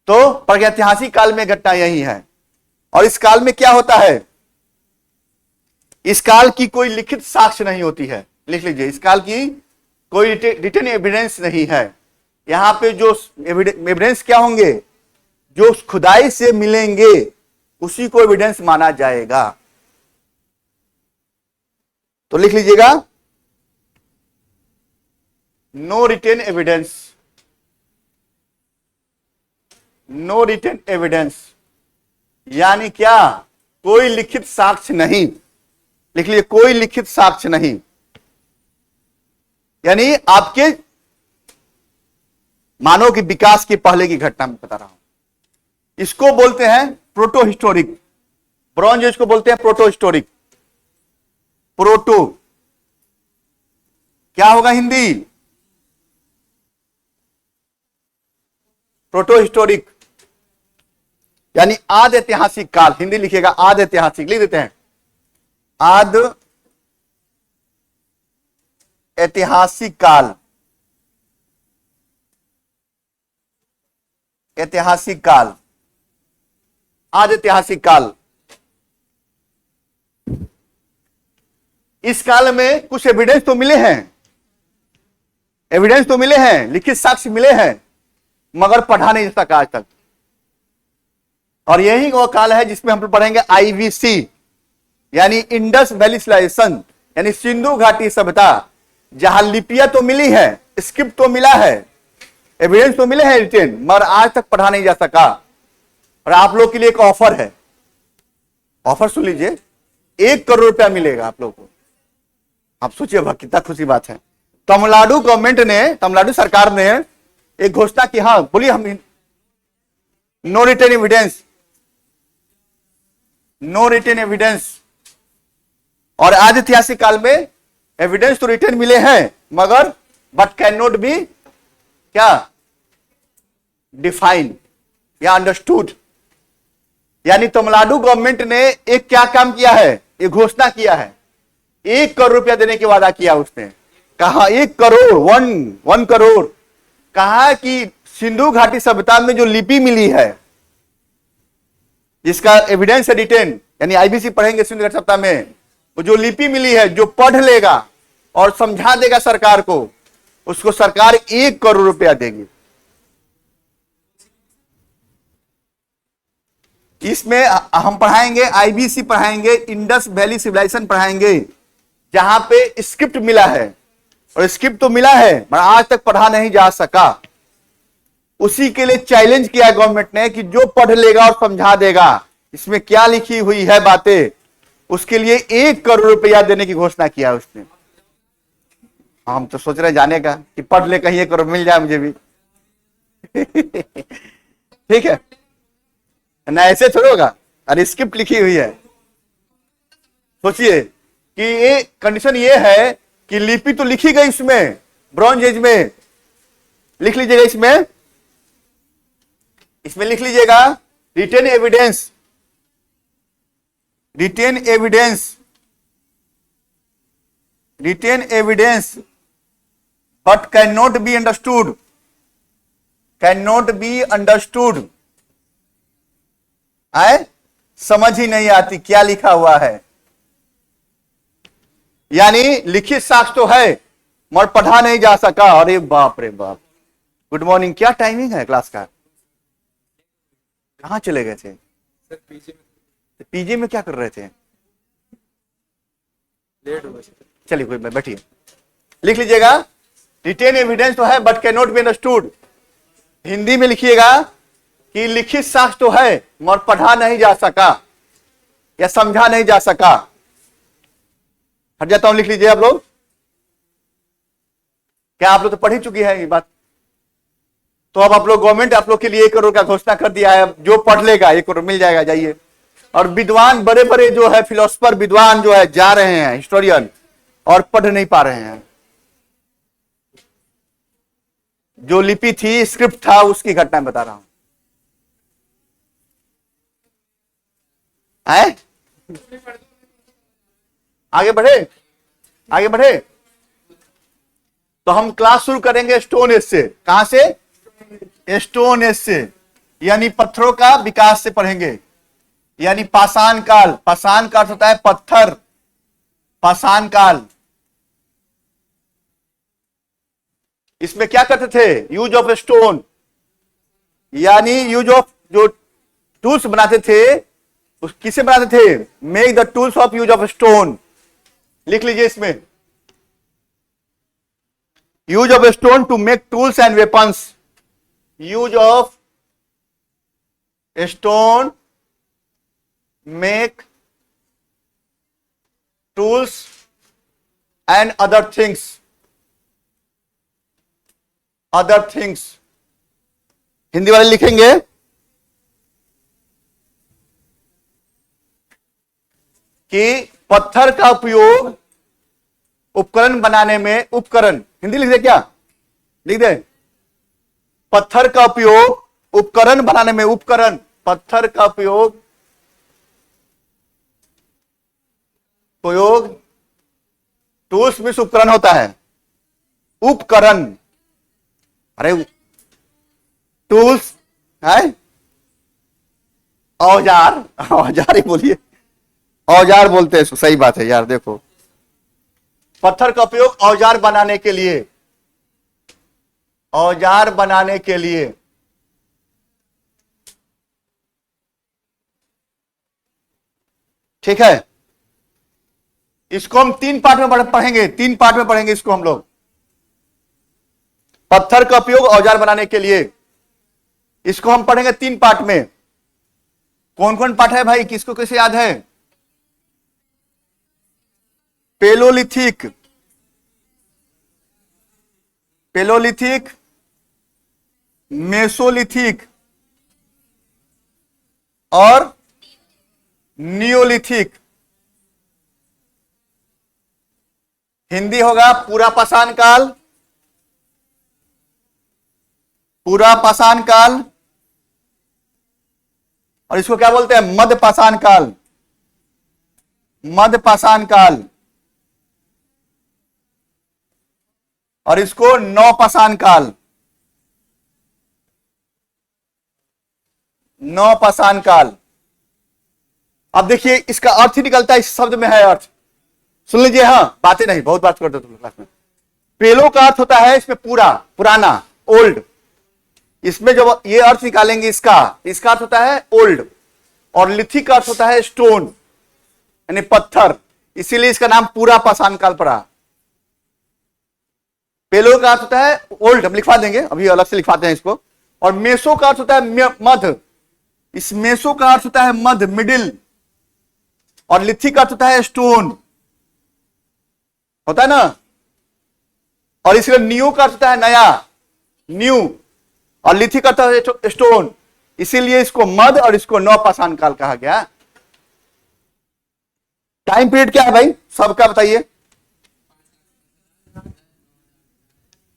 तो प्रागैतिहासिक काल में घटना यही है। और इस काल में क्या होता है? इस काल की कोई लिखित साक्ष्य नहीं होती है। लिख लीजिए, इस काल की कोई रिटन एविडेंस नहीं है। यहां पे जो एविडेंस क्या होंगे, जो खुदाई से मिलेंगे उसी को एविडेंस माना जाएगा। तो लिख लीजिएगा, no written evidence, no written evidence यानी क्या? कोई लिखित साक्ष्य नहीं। लिख लीजिए, कोई लिखित साक्ष्य नहीं, यानी आपके मानव के विकास के पहले की घटना में बता रहा हूं। इसको बोलते हैं प्रोटो हिस्टोरिक। ब्रॉन्ज एज को बोलते हैं प्रोटो हिस्टोरिक। प्रोटो क्या होगा हिंदी? प्रोटो हिस्टोरिक यानी आद ऐतिहासिक काल। हिंदी लिखिएगा, आद ऐतिहासिक लिख देते हैं, आद ऐतिहासिक काल। ऐतिहासिक काल, आद ऐतिहासिक काल। इस काल में कुछ एविडेंस तो मिले हैं, एविडेंस तो मिले हैं, लिखित साक्ष्य मिले हैं, मगर पढ़ा नहीं जा सका आज तक। और यही वो काल है जिसमें हम पढ़ेंगे आईवीसी यानी इंडस वैली सिविलाइजेशन, यानी सिंधु घाटी सभ्यता, जहां लिपियां तो मिली है, स्क्रिप्ट तो मिला है, एविडेंस तो मिले हैं रिटेन, मगर आज तक पढ़ा नहीं जा सका। और आप लोग के लिए एक ऑफर है, ऑफर सुन लीजिए, 1 करोड़ रुपया मिलेगा आप लोग को। आप सोचिए भाई कितना खुशी बात है। तमिलनाडु गवर्नमेंट ने, तमिलनाडु सरकार ने एक घोषणा की, हाँ बोलिए, हम no written evidence, no written evidence. और आज ऐतिहासिक काल में एविडेंस तो रिटेन मिले हैं, मगर बट कैन नॉट बी क्या डिफाइन या अंडरस्टूड। यानी तमिलनाडु गवर्नमेंट ने एक क्या काम किया है, एक घोषणा किया है, 1 करोड़ रुपया देने की वादा किया उसने। कहा 1 करोड़, 1 करोड़। कहा कि सिंधु घाटी सभ्यता में जो लिपि मिली है, जिसका एविडेंस है रिटेन, यानी आईबीसी पढ़ेंगे सिंधु घाटी सभ्यता में, वो जो लिपि मिली है, जो पढ़ लेगा और समझा देगा सरकार को, उसको सरकार 1 करोड़ रुपया देगी। इसमें हम पढ़ाएंगे, आईबीसी पढ़ाएंगे, इंडस वैली सिविलाइजेशन पढ़ाएंगे, जहां पे स्क्रिप्ट मिला है। और स्क्रिप्ट तो मिला है मगर आज तक पढ़ा नहीं जा सका। उसी के लिए चैलेंज किया गवर्नमेंट ने कि जो पढ़ लेगा और समझा देगा इसमें क्या लिखी हुई है बातें, उसके लिए 1 करोड़ रुपया देने की घोषणा किया उसने। हम तो सोच रहे जाने का कि पढ़ ले, कहीं 1 करोड़ मिल जाए मुझे भी। ठीक है ना, ऐसे थोड़ा होगा। अरे स्क्रिप्ट लिखी हुई है। सोचिए कि ये कंडीशन ये है कि लिपि तो लिखी गई इसमें, ब्रॉन्ज एज में। लिख लीजिएगा, इसमें लिख लीजिएगा written evidence, written evidence but can not be understood आए, समझ ही नहीं आती क्या लिखा हुआ है। यानी लिखित साक्ष्य तो है मगर पढ़ा नहीं जा सका। अरे बाप रे बाप। गुड मॉर्निंग, क्या टाइमिंग है क्लास का? कहाँ चले गए थे? पीजी में क्या कर रहे थे? लेट हो गए। चलिए कोई, बैठिए, लिख लीजिएगा। रिटेन एविडेंस तो है but can not be understood. Hindi में लिखिएगा कि लिखित साक्ष्य तो है मगर पढ़ा नहीं जा सका या समझा नहीं जा सका। हट जाता हूं, लिख लीजिए आप लोग। क्या आप लोग तो पढ़ ही चुकी है ये बात? तो अब आप लोग, गवर्नमेंट आप लोग के लिए 1 करोड़ का घोषणा कर दिया है, जो पढ़ लेगा 1 करोड़ मिल जाएगा, जाइए। और विद्वान बड़े बड़े जो है फिलोसफर विद्वान जो है जा रहे हैं, हिस्टोरियन, और पढ़ नहीं पा रहे हैं। जो लिपि थी, स्क्रिप्ट था, उसकी घटना बता रहा हूं। आए? आगे बढ़े। तो हम क्लास शुरू करेंगे स्टोन एज से। कहां से? स्टोन एज से, यानी पत्थरों का विकास से पढ़ेंगे। यानी पाषाण काल। पाषाण का अर्थ होता है पत्थर। पाषाण काल, इसमें क्या करते थे? यूज ऑफ स्टोन, यानी यूज ऑफ, जो टूल्स बनाते थे किसे बनाते थे? Make the tools of use of stone. लिख लीजिए इसमें, use of stone to make tools and weapons. Use of stone make tools and other things. Hindi वाले लिखेंगे कि पत्थर का उपयोग उपकरण बनाने में, उपकरण हिंदी लिख दे, क्या लिख दे? पत्थर का उपयोग उपकरण बनाने में, उपकरण, पत्थर का उपयोग टूल्स में उपकरण होता है। उपकरण, अरे टूल्स है, औजार ही बोलिए, औजार बोलते हैं, सही बात है यार। देखो, पत्थर का उपयोग औजार बनाने के लिए, औजार बनाने के लिए। ठीक है, इसको हम 3 पार्ट में पढ़ेंगे, 3 पार्ट में पढ़ेंगे इसको हम लोग। पत्थर का उपयोग औजार बनाने के लिए, इसको हम पढ़ेंगे 3 पार्ट में। कौन कौन पार्ट है भाई, किसको कैसे याद है? पेलोलिथिक, मेसोलिथिक और नियोलिथिक। हिंदी होगा पूरा पाषाण काल, और इसको क्या बोलते हैं? मध्य पाषाण काल, और इसको नवपाषाण काल। अब देखिए, इसका अर्थ ही निकलता है, इस शब्द में है अर्थ। सुन लीजिए, हाँ, बातें नहीं, बहुत बात करते तुम क्लास में। पेलो का अर्थ होता है इसमें पूरा, पुराना, ओल्ड। इसमें जब ये अर्थ निकालेंगे इसका अर्थ होता है ओल्ड, और लिथि का अर्थ होता है स्टोन, यानी पत्थर। इसीलिए इसका नाम पूरा पाषाण काल पड़ा। पेलो का अर्थ होता है ओल्ड, हम लिखवा देंगे, अभी अलग से लिखवाते हैं इसको। और मेसो का अर्थ होता है मध्य, इस मेसो का अर्थ होता है मध्य, मिडिल। और लिथि का अर्थ होता है स्टोन, होता है ना। और इसलिए नियो का अर्थ होता है नया, न्यू, और लिथि का अर्थ है स्टोन। इसीलिए इसको मध्य और इसको नवपाषाण काल कहा गया। टाइम पीरियड क्या है भाई सबका बताइए?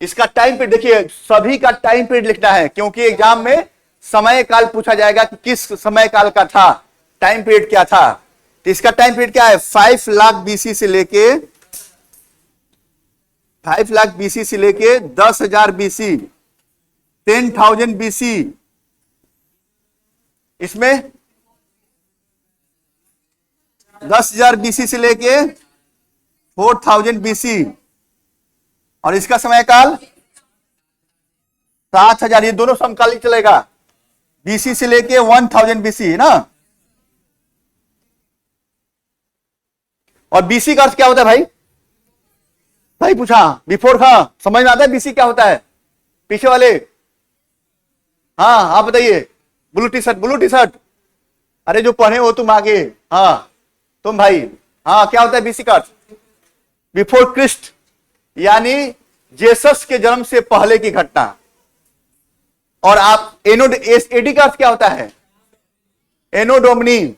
इसका टाइम पीरियड देखिए, सभी का टाइम पीरियड लिखना है, क्योंकि एग्जाम में समय काल पूछा जाएगा कि किस समय काल का था, टाइम पीरियड क्या था। तो इसका टाइम पीरियड क्या है? 5 लाख बीसी से लेके 5 लाख बीसी से लेके 10,000 बीसी, 10,000 बीसी, इसमें 10,000 बीसी से लेके 4,000 बीसी, और इसका समय काल 7,000। ये दोनों समकालीन चलेगा, बीसी से लेके 1,000 बीसी, है ना। और बीसी का अर्थ क्या होता है भाई? भाई पूछा बिफोर का समझ में आता है बीसी क्या होता है? पीछे वाले, हाँ आप बताइए। Blue T shirt, blue T shirt, अरे जो पढ़े हो तुम आगे, हाँ तुम भाई, हाँ क्या होता है बीसी का अर्थ? बिफोर क्रिस्ट, यानी जेसस के जन्म से पहले की घटना। और आप एडी का अर्थ क्या होता है? एनो डोमिनी,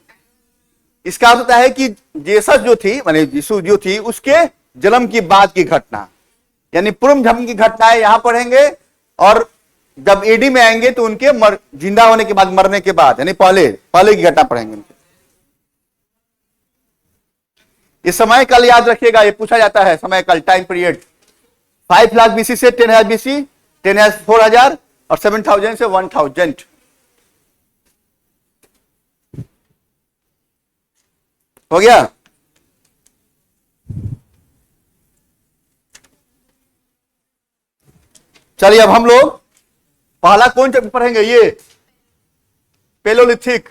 इसका अर्थ होता है कि जेसस जो थी, माने यीशु जो थी, उसके जन्म की बाद की घटना, यानी पूर्व जन्म की घटनाएं यहां पढ़ेंगे। और जब एडी में आएंगे तो उनके जिंदा होने के बाद, मरने के बाद, यानी पहले की घटना पढ़ेंगे। इस समय काल याद रखिएगा, ये पूछा जाता है समय काल, टाइम पीरियड 5 लाख बीसी से 10,000 बीसी, 10,000 से 4,000, और 7,000 से 1,000। हो गया? चलिए अब हम लोग पहला कौन चैप्टर पढ़ेंगे? ये पेलोलिथिक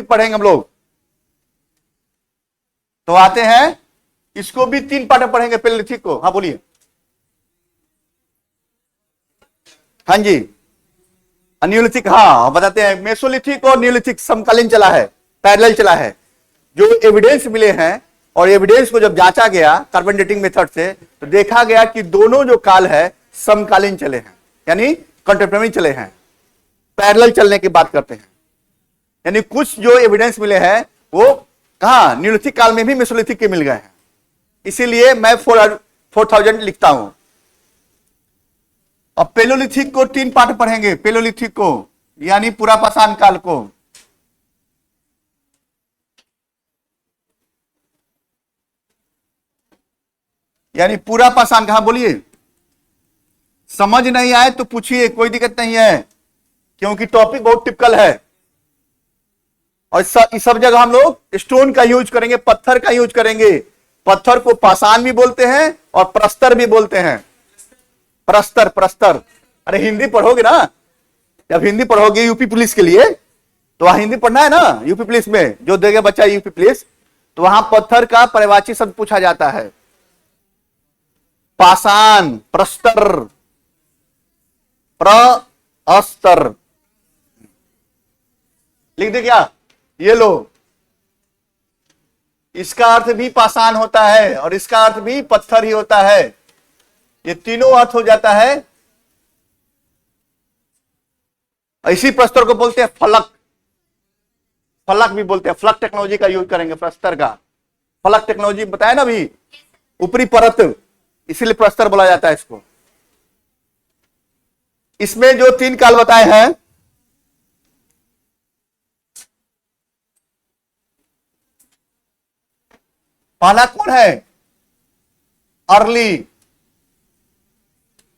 पढ़ेंगे हम लोग। तो आते हैं, इसको भी 3 पार्ट में पढ़ेंगे, पेलोलिथिक को। हाँ बोलिए। हाँ जी, न्यूलिथिक, हाँ बताते हैं। मेसोलिथिक और न्यूलिथिक समकालीन चला है, पैरेलल चला है। जो एविडेंस मिले हैं, और एविडेंस को जब जांचा गया कार्बन डेटिंग मेथड से, तो देखा गया कि दोनों जो काल है समकालीन चले हैं, यानी कंटेम्परेरी चले हैं, पैरेलल चलने की बात करते हैं। यानी कुछ जो एविडेंस मिले हैं वो कहा न्यूलिथिक काल में भी मेसोलिथिक के मिल गए हैं, इसीलिए मैं 4,000 लिखता हूं। अब पेलोलिथिक को 3 पार्ट पढ़ेंगे, पेलोलिथिक को यानी पूरा पाषाण काल को। यानी पूरा पाषाण, कहा बोलिए। समझ नहीं आए तो पूछिए, कोई दिक्कत नहीं है, क्योंकि टॉपिक बहुत टिपिकल है। और इस सब जगह हम लोग स्टोन का यूज करेंगे, पत्थर का यूज करेंगे। पत्थर को पाषाण भी बोलते हैं और प्रस्तर भी बोलते हैं। प्रस्तर, अरे हिंदी पढ़ोगे ना, जब हिंदी पढ़ोगे यूपी पुलिस के लिए, तो वहां हिंदी पढ़ना है ना, यूपी पुलिस में जो देगा बच्चा यूपी पुलिस, तो वहां पत्थर का पर्यायवाची शब्द पूछा जाता है, पाषाण, प्रस्तर, प्रस्तर। लिख दे क्या? ये लो, इसका अर्थ भी पाषाण होता है और इसका अर्थ भी पत्थर ही होता है। ये तीनों अर्थ हो जाता है। इसी प्रस्तर को बोलते हैं फलक, फलक भी बोलते हैं। फलक टेक्नोलॉजी का यूज करेंगे प्रस्तर का। फलक टेक्नोलॉजी बताया ना अभी, ऊपरी परत, इसीलिए प्रस्तर बोला जाता है इसको। इसमें जो 3 काल बताए हैं, पहला कौन है? अर्ली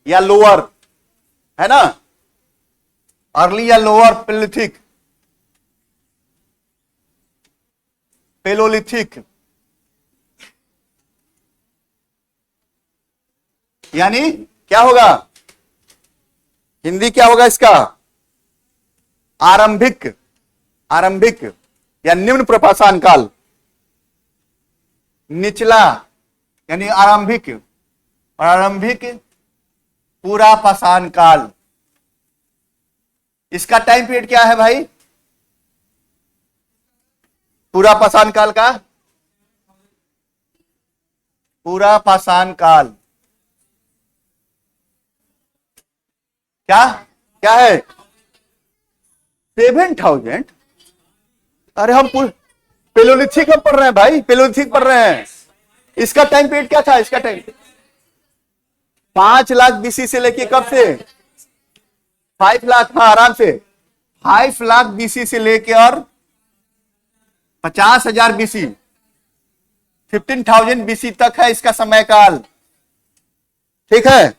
या लोअर, है ना, अर्ली या लोअर पेलोलिथिक, पेलोलिथिक यानी क्या होगा? हिंदी क्या होगा इसका? आरंभिक, आरंभिक या निम्न प्रपाषाण काल। निचला यानी आरंभिक, और आरंभिक पूरा पाषाण काल। इसका टाइम पीरियड क्या है भाई? पूरा पाषाण काल का, पूरा पाषाण काल क्या क्या है? 7,000। अरे हम पेलोलिथिक में पढ़ रहे हैं भाई, पेलोलिथिक पढ़ रहे हैं। इसका टाइम पीरियड क्या था? इसका टाइम 5 लाख बीसी से लेके कब से? 5 लाख, हाँ आराम से, 5 लाख बीसी से लेके और 50,000 BC, 15,000 BC तक है इसका समय काल। ठीक है।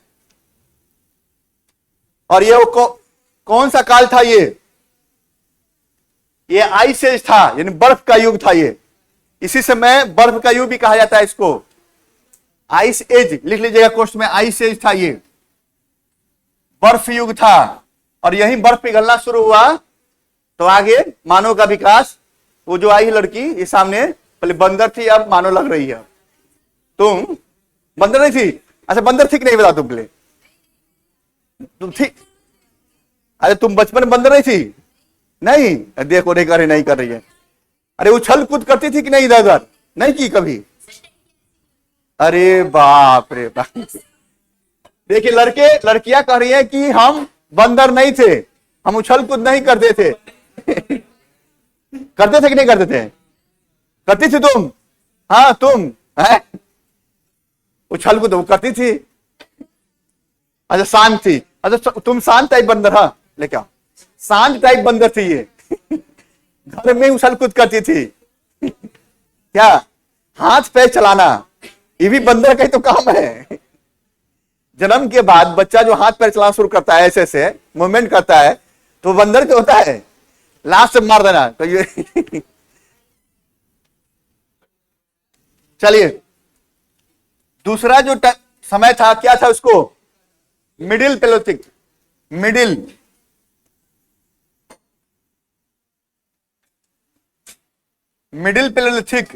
और ये कौन सा काल था? ये आइस एज था, यानी बर्फ का युग था ये। इसी समय बर्फ का युग भी कहा जाता है इसको, आइस एज। लिख लीजिएगा क्वेश्चन में, आइस एज था ये, बर्फ युग था। और यही बर्फ पिघलना शुरू हुआ तो आगे मानव का विकास। वो जो आई है लड़की ये सामने, पहले बंदर थी, अब मानव लग रही है। तुम बंदर नहीं थी? अच्छा, बंदर थी कि नहीं बता तुम पहले? तुम थी? अरे तुम बचपन में बंदर नहीं थी? नहीं, देखो नहीं कर रही है। अरे उछल कूद करती थी कि नहीं इधर उधर? नहीं की कभी? अरे बाप रे बाप। देखिए लड़कियां कह रही है कि हम बंदर नहीं थे, हम उछल कूद नहीं करते थे। करते थे कि नहीं करते थे? करती थी तुम? हाँ तुम है उछल कूद करती थी। अच्छा शांत थी। अच्छा तुम शांत टाइप बंदर? हाँ लेकिन शांत टाइप बंदर थी ये। घर में उछल कूद करती थी। क्या हाथ पैर चलाना, ये भी बंदर का ही तो काम है। जन्म के बाद बच्चा जो हाथ पैर चलाना शुरू करता है, ऐसे ऐसे मूवमेंट करता है, तो बंदर क्या होता है? लास्ट में मार देना तो ये। चलिए दूसरा जो समय था क्या था उसको? मिडिल पेलोथिक। मिडिल पेलोलिथिक,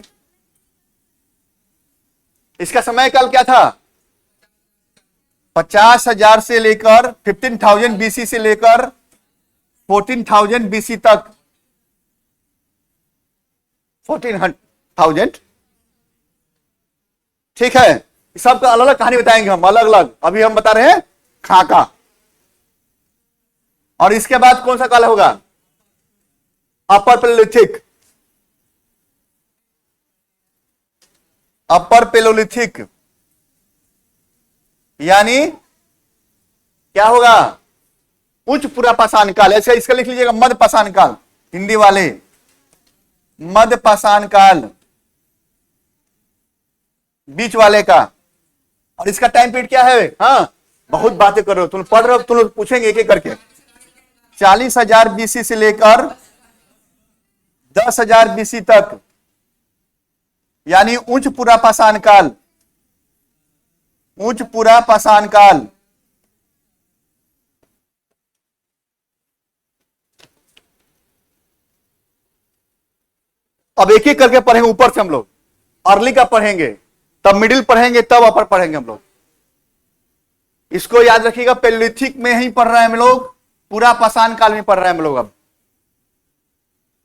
इसका समय काल क्या था? 50,000 से लेकर 15,000 BC से लेकर 14,000 BC तक। 14,000। ठीक है, सबका अलग अलग कहानी बताएंगे हम, अलग अलग। अभी हम बता रहे हैं खाका। और इसके बाद कौन सा काल होगा? अपर पेलोलिथिक। अपर पेलोलिथिक यानी क्या होगा? उच्च पुरापाषाण काल। ऐसे इसका लिख लीजिएगा मध्य पाषाण काल, हिंदी वाले मध्य पाषाण काल, बीच वाले का। और इसका टाइम पीरियड क्या है? हाँ बहुत बातें कर रहे हो तुम, पढ़ रहे हो तुम लोग, पूछेंगे एक एक करके। 40,000 BC से लेकर 10,000 BC तक, यानी उच्च पुरापाषाण काल। उच्च पुरापाषाण काल। अब एक एक करके पढ़ेंगे ऊपर से हम लोग। अर्ली का पढ़ेंगे, तब मिडिल पढ़ेंगे, तब अपर पढ़ेंगे हम लोग। इसको याद रखिएगा, पेलोलिथिक में ही पढ़ रहे हैं हम लोग, पुरापाषाण काल में पढ़ रहे हैं हम लोग अब।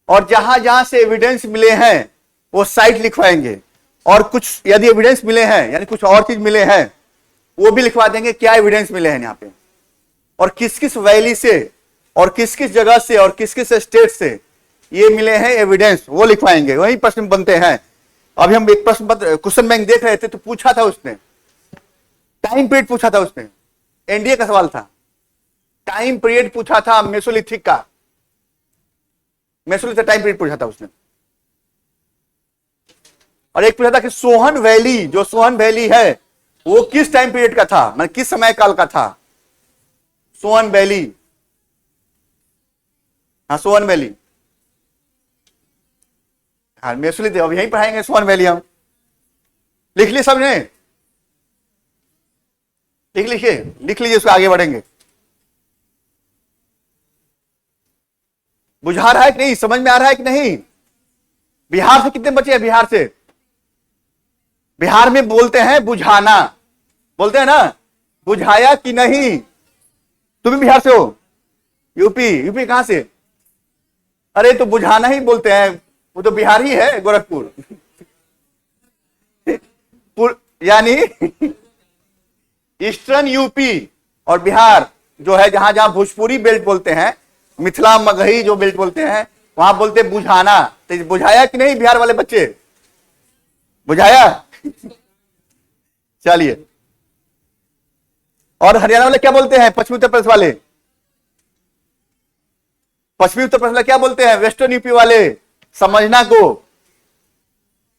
और जहां जहां से एविडेंस मिले हैं वो साइट लिखवाएंगे। और कुछ यदि एविडेंस मिले हैं, यानी कुछ और चीज मिले हैं, वो भी लिखवा देंगे क्या एविडेंस मिले हैं यहाँ पे, और किस किस वैली से, और किस किस जगह से, और किस किस स्टेट से ये मिले हैं एविडेंस, वो लिखवाएंगे। वही प्रश्न बनते हैं। अभी हम एक प्रश्न क्वेश्चन बैंक देख रहे थे तो पूछा था उसने, टाइम पीरियड पूछा था उसने, एनडीए का सवाल था, टाइम पीरियड पूछा था मेसोलिथिक का। मेसोलिथिक टाइम पीरियड पूछा था उसने। और एक पूछा था कि सोहन वैली, जो सोहन वैली है वो किस टाइम पीरियड का था, मतलब किस समय काल का था? सोहन वैली। हाँ सोहन वैली। हाँ मेसोलिथिक, अब यहीं पढ़ाएंगे सोहन वैली हम। लिख लिए सबने? लिख लीजिए, उसको आगे बढ़ेंगे। बुझा रहा है कि नहीं? समझ में आ रहा है कि नहीं? बिहार से कितने बचे हैं? बिहार से, बिहार में बोलते हैं बुझाना, बोलते हैं ना, बुझाया कि नहीं? तुम भी बिहार से हो? यूपी कहां से? अरे तो बुझाना ही बोलते हैं, वो तो बिहार ही है, गोरखपुर। यानी ईस्टर्न यूपी और बिहार जो है, जहां जहां भोजपुरी बेल्ट बोलते हैं, मिथिला मगही जो बेल्ट बोलते हैं, वहां बोलते हैं बुझाना। तो बुझाया कि नहीं बिहार वाले बच्चे? बुझाया? चलिए, और हरियाणा वाले क्या बोलते हैं? पश्चिमी उत्तर प्रदेश वाले, पश्चिमी उत्तर प्रदेश वाले क्या बोलते हैं? वेस्टर्न यूपी वाले, समझना को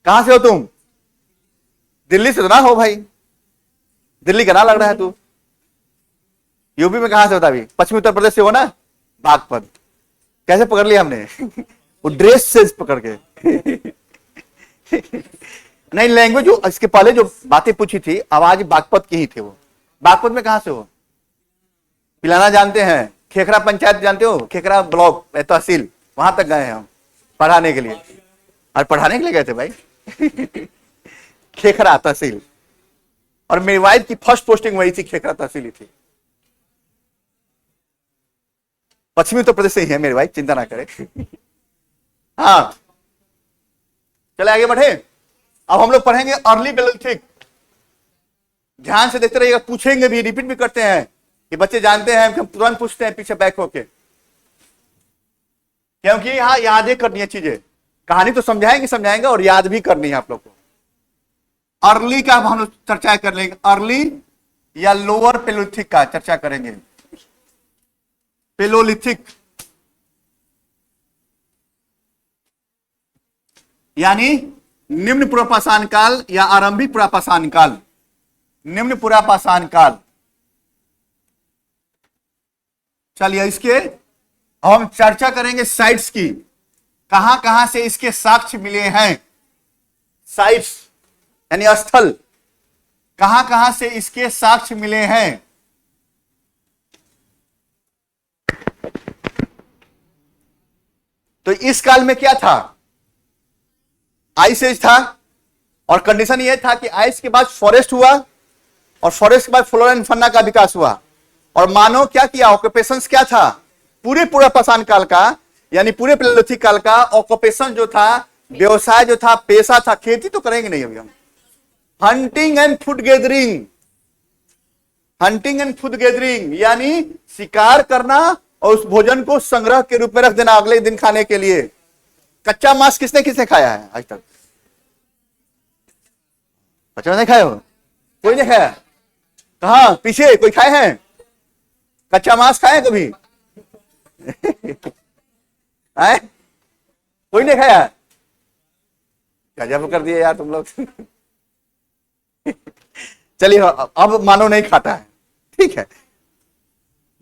कहां से हो तुम? दिल्ली से तो ना हो भाई, दिल्ली का ना लग रहा है तू। यूपी में कहां से होता? अभी पश्चिमी उत्तर प्रदेश से हो ना? बागपत। कैसे पकड़ लिया हमने? वो ड्रेस से पकड़ के। नहीं, लैंग्वेज जो इसके पहले जो बातें पूछी थी, आवाज बागपत की ही थे वो। बागपत में कहां से हो? पिलाना जानते हैं? खेखरा पंचायत जानते हो? खेखरा ब्लॉक तहसील, वहां तक गए हैं हम पढ़ाने के लिए। और पढ़ाने के लिए गए थे भाई। खेखरा तहसील। और मेरी वाइफ की फर्स्ट पोस्टिंग वही थी, खेखरा तहसील ही थी। पश्चिमी उत्तर प्रदेश से ही है मेरी वाइफ, चिंता ना करे। हाँ, चले आगे बढ़े। अब हम लोग पढ़ेंगे अर्ली बेलोलिथिक। ध्यान से देखते रहिएगा, पूछेंगे भी, रिपीट भी करते हैं कि बच्चे जानते हैं, हम तुरंत पूछते हैं पीछे बैक होके, क्योंकि यहां यादें करनी है चीजें। कहानी तो समझाएंगे और याद भी करनी है आप लोग को। अर्ली का हम लोग चर्चा कर लेंगे, अर्ली या लोअर पेलोलिथिक का चर्चा करेंगे। पेलोलिथिक यानी निम्न पुरापाषाण काल या आरंभिक पुरापाषाण काल। निम्न पुरापाषाण काल। चलिए, इसके हम चर्चा करेंगे साइट्स की, कहां कहां से इसके साक्ष्य मिले हैं। साइट्स यानी स्थल, कहां कहां से इसके साक्ष्य मिले हैं। तो इस काल में क्या था? आइस एज था, और कंडीशन यह था कि आइस के बाद फॉरेस्ट हुआ, और फॉरेस्ट के बाद फ्लोरा एंड फौना का विकास हुआ। और मानव क्या किया? ऑक्यूपेशंस क्या था? पूरे पुरापाषाण काल का, यानी पूरे पेलोलिथिक काल का ऑक्यूपेशन जो था, व्यवसाय जो था, पेशा था, खेती तो करेंगे नहीं अभी हम, hunting and food gathering. Hunting and food gathering यानी शिकार करना और उस भोजन को संग्रह के रूप में रख देना अगले दिन खाने के लिए। कच्चा मांस किसने किसने खाया है आज तक? बच्चों ने खाए हो? कोई नहीं खाया? कहा पीछे कोई खाए हैं? कच्चा मांस खाए कभी? आए? कोई नहीं खाया? गजब कर दिए यार तुम लोग। चलिए, अब मानो नहीं खाता है, ठीक है।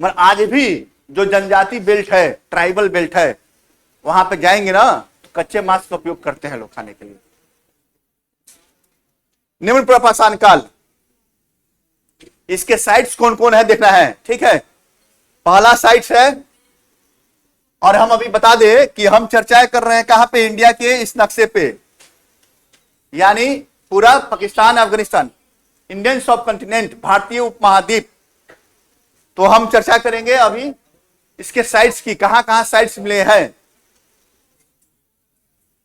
मगर आज भी जो जनजाति बेल्ट है, ट्राइबल बेल्ट है, वहां पे जाएंगे ना, तो कच्चे मांस का उपयोग करते हैं लोग खाने के लिए। निम्न पुरापाषाण काल, इसके साइट्स कौन कौन है देखना है, ठीक है। पहला साइट्स है, और हम अभी बता दें कि हम चर्चाएं कर रहे हैं कहां पे? इंडिया के इस नक्शे पे, यानी पूरा पाकिस्तान, अफगानिस्तान, इंडियन सब कॉन्टिनेंट, भारतीय उपमहाद्वीप। तो हम चर्चा करेंगे अभी इसके साइट्स की, कहां कहां साइट्स मिले हैं।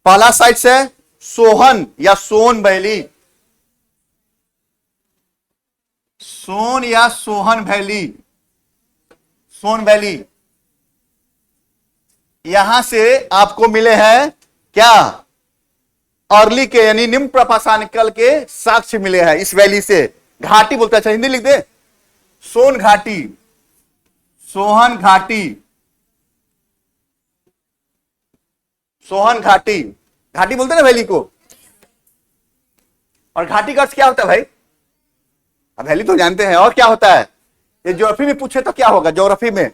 पहला साइट्स है सोहन या सोन वैली। सोन या सोहन वैली, सोन वैली, यहां से आपको मिले हैं क्या? अर्ली के यानी निम्न पुरापाषाण काल के साक्ष्य मिले हैं इस वैली से। घाटी बोलते हैं, अच्छा हिंदी लिख दे, सोन घाटी, सोहन घाटी, सोहन घाटी, घाटी बोलते हैं ना वैली को। और घाटी का अर्थ क्या होता है भाई? अब वैली तो जानते हैं, और क्या होता है? ये ज्योग्राफी में पूछे तो क्या होगा? ज्योग्राफी में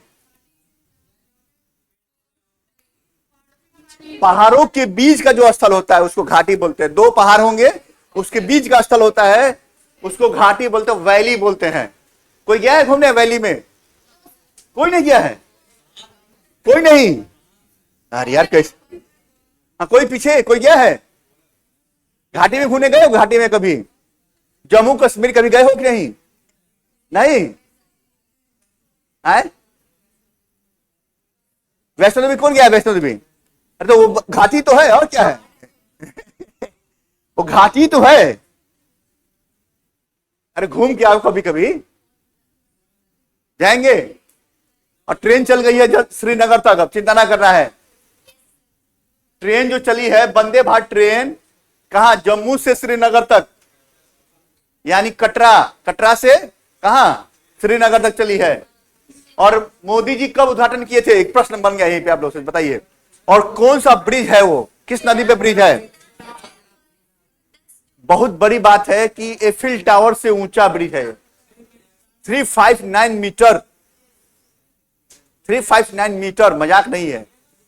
पहाड़ों के बीच का जो स्थल होता है उसको घाटी बोलते हैं। दो पहाड़ होंगे, उसके बीच का स्थल होता है, उसको घाटी बोलते हैं, वैली बोलते हैं। कोई गया है घूमने वैली में? कोई नहीं गया है? कोई नहीं? अरे यार कैसे? हाँ, कोई पीछे कोई गया है? घाटी में घूमने गए हो? घाटी में कभी जम्मू कश्मीर कभी गए हो कि नहीं? नहीं आए? वैष्णो देवी कौन गया? वैष्णो देवी? अरे तो वो घाटी तो है, और क्या है? वो घाटी तो है। अरे घूम के आओ कभी कभी, जाएंगे। और ट्रेन चल गई है श्रीनगर तक, अब चिंता ना करना है। ट्रेन जो चली है वंदे भारत ट्रेन, कहां? जम्मू से श्रीनगर तक, यानी कटरा, कटरा से कहां? श्रीनगर तक चली है। और मोदी जी कब उद्घाटन किए थे? एक प्रश्न बन गया यहीं पे, आप लोग से बताइए। और कौन सा ब्रिज है वो? किस नदी पे ब्रिज है? बहुत बड़ी बात है कि एफिल टावर से ऊंचा ब्रिज है, 359 मीटर, 359 मीटर, मजाक नहीं है।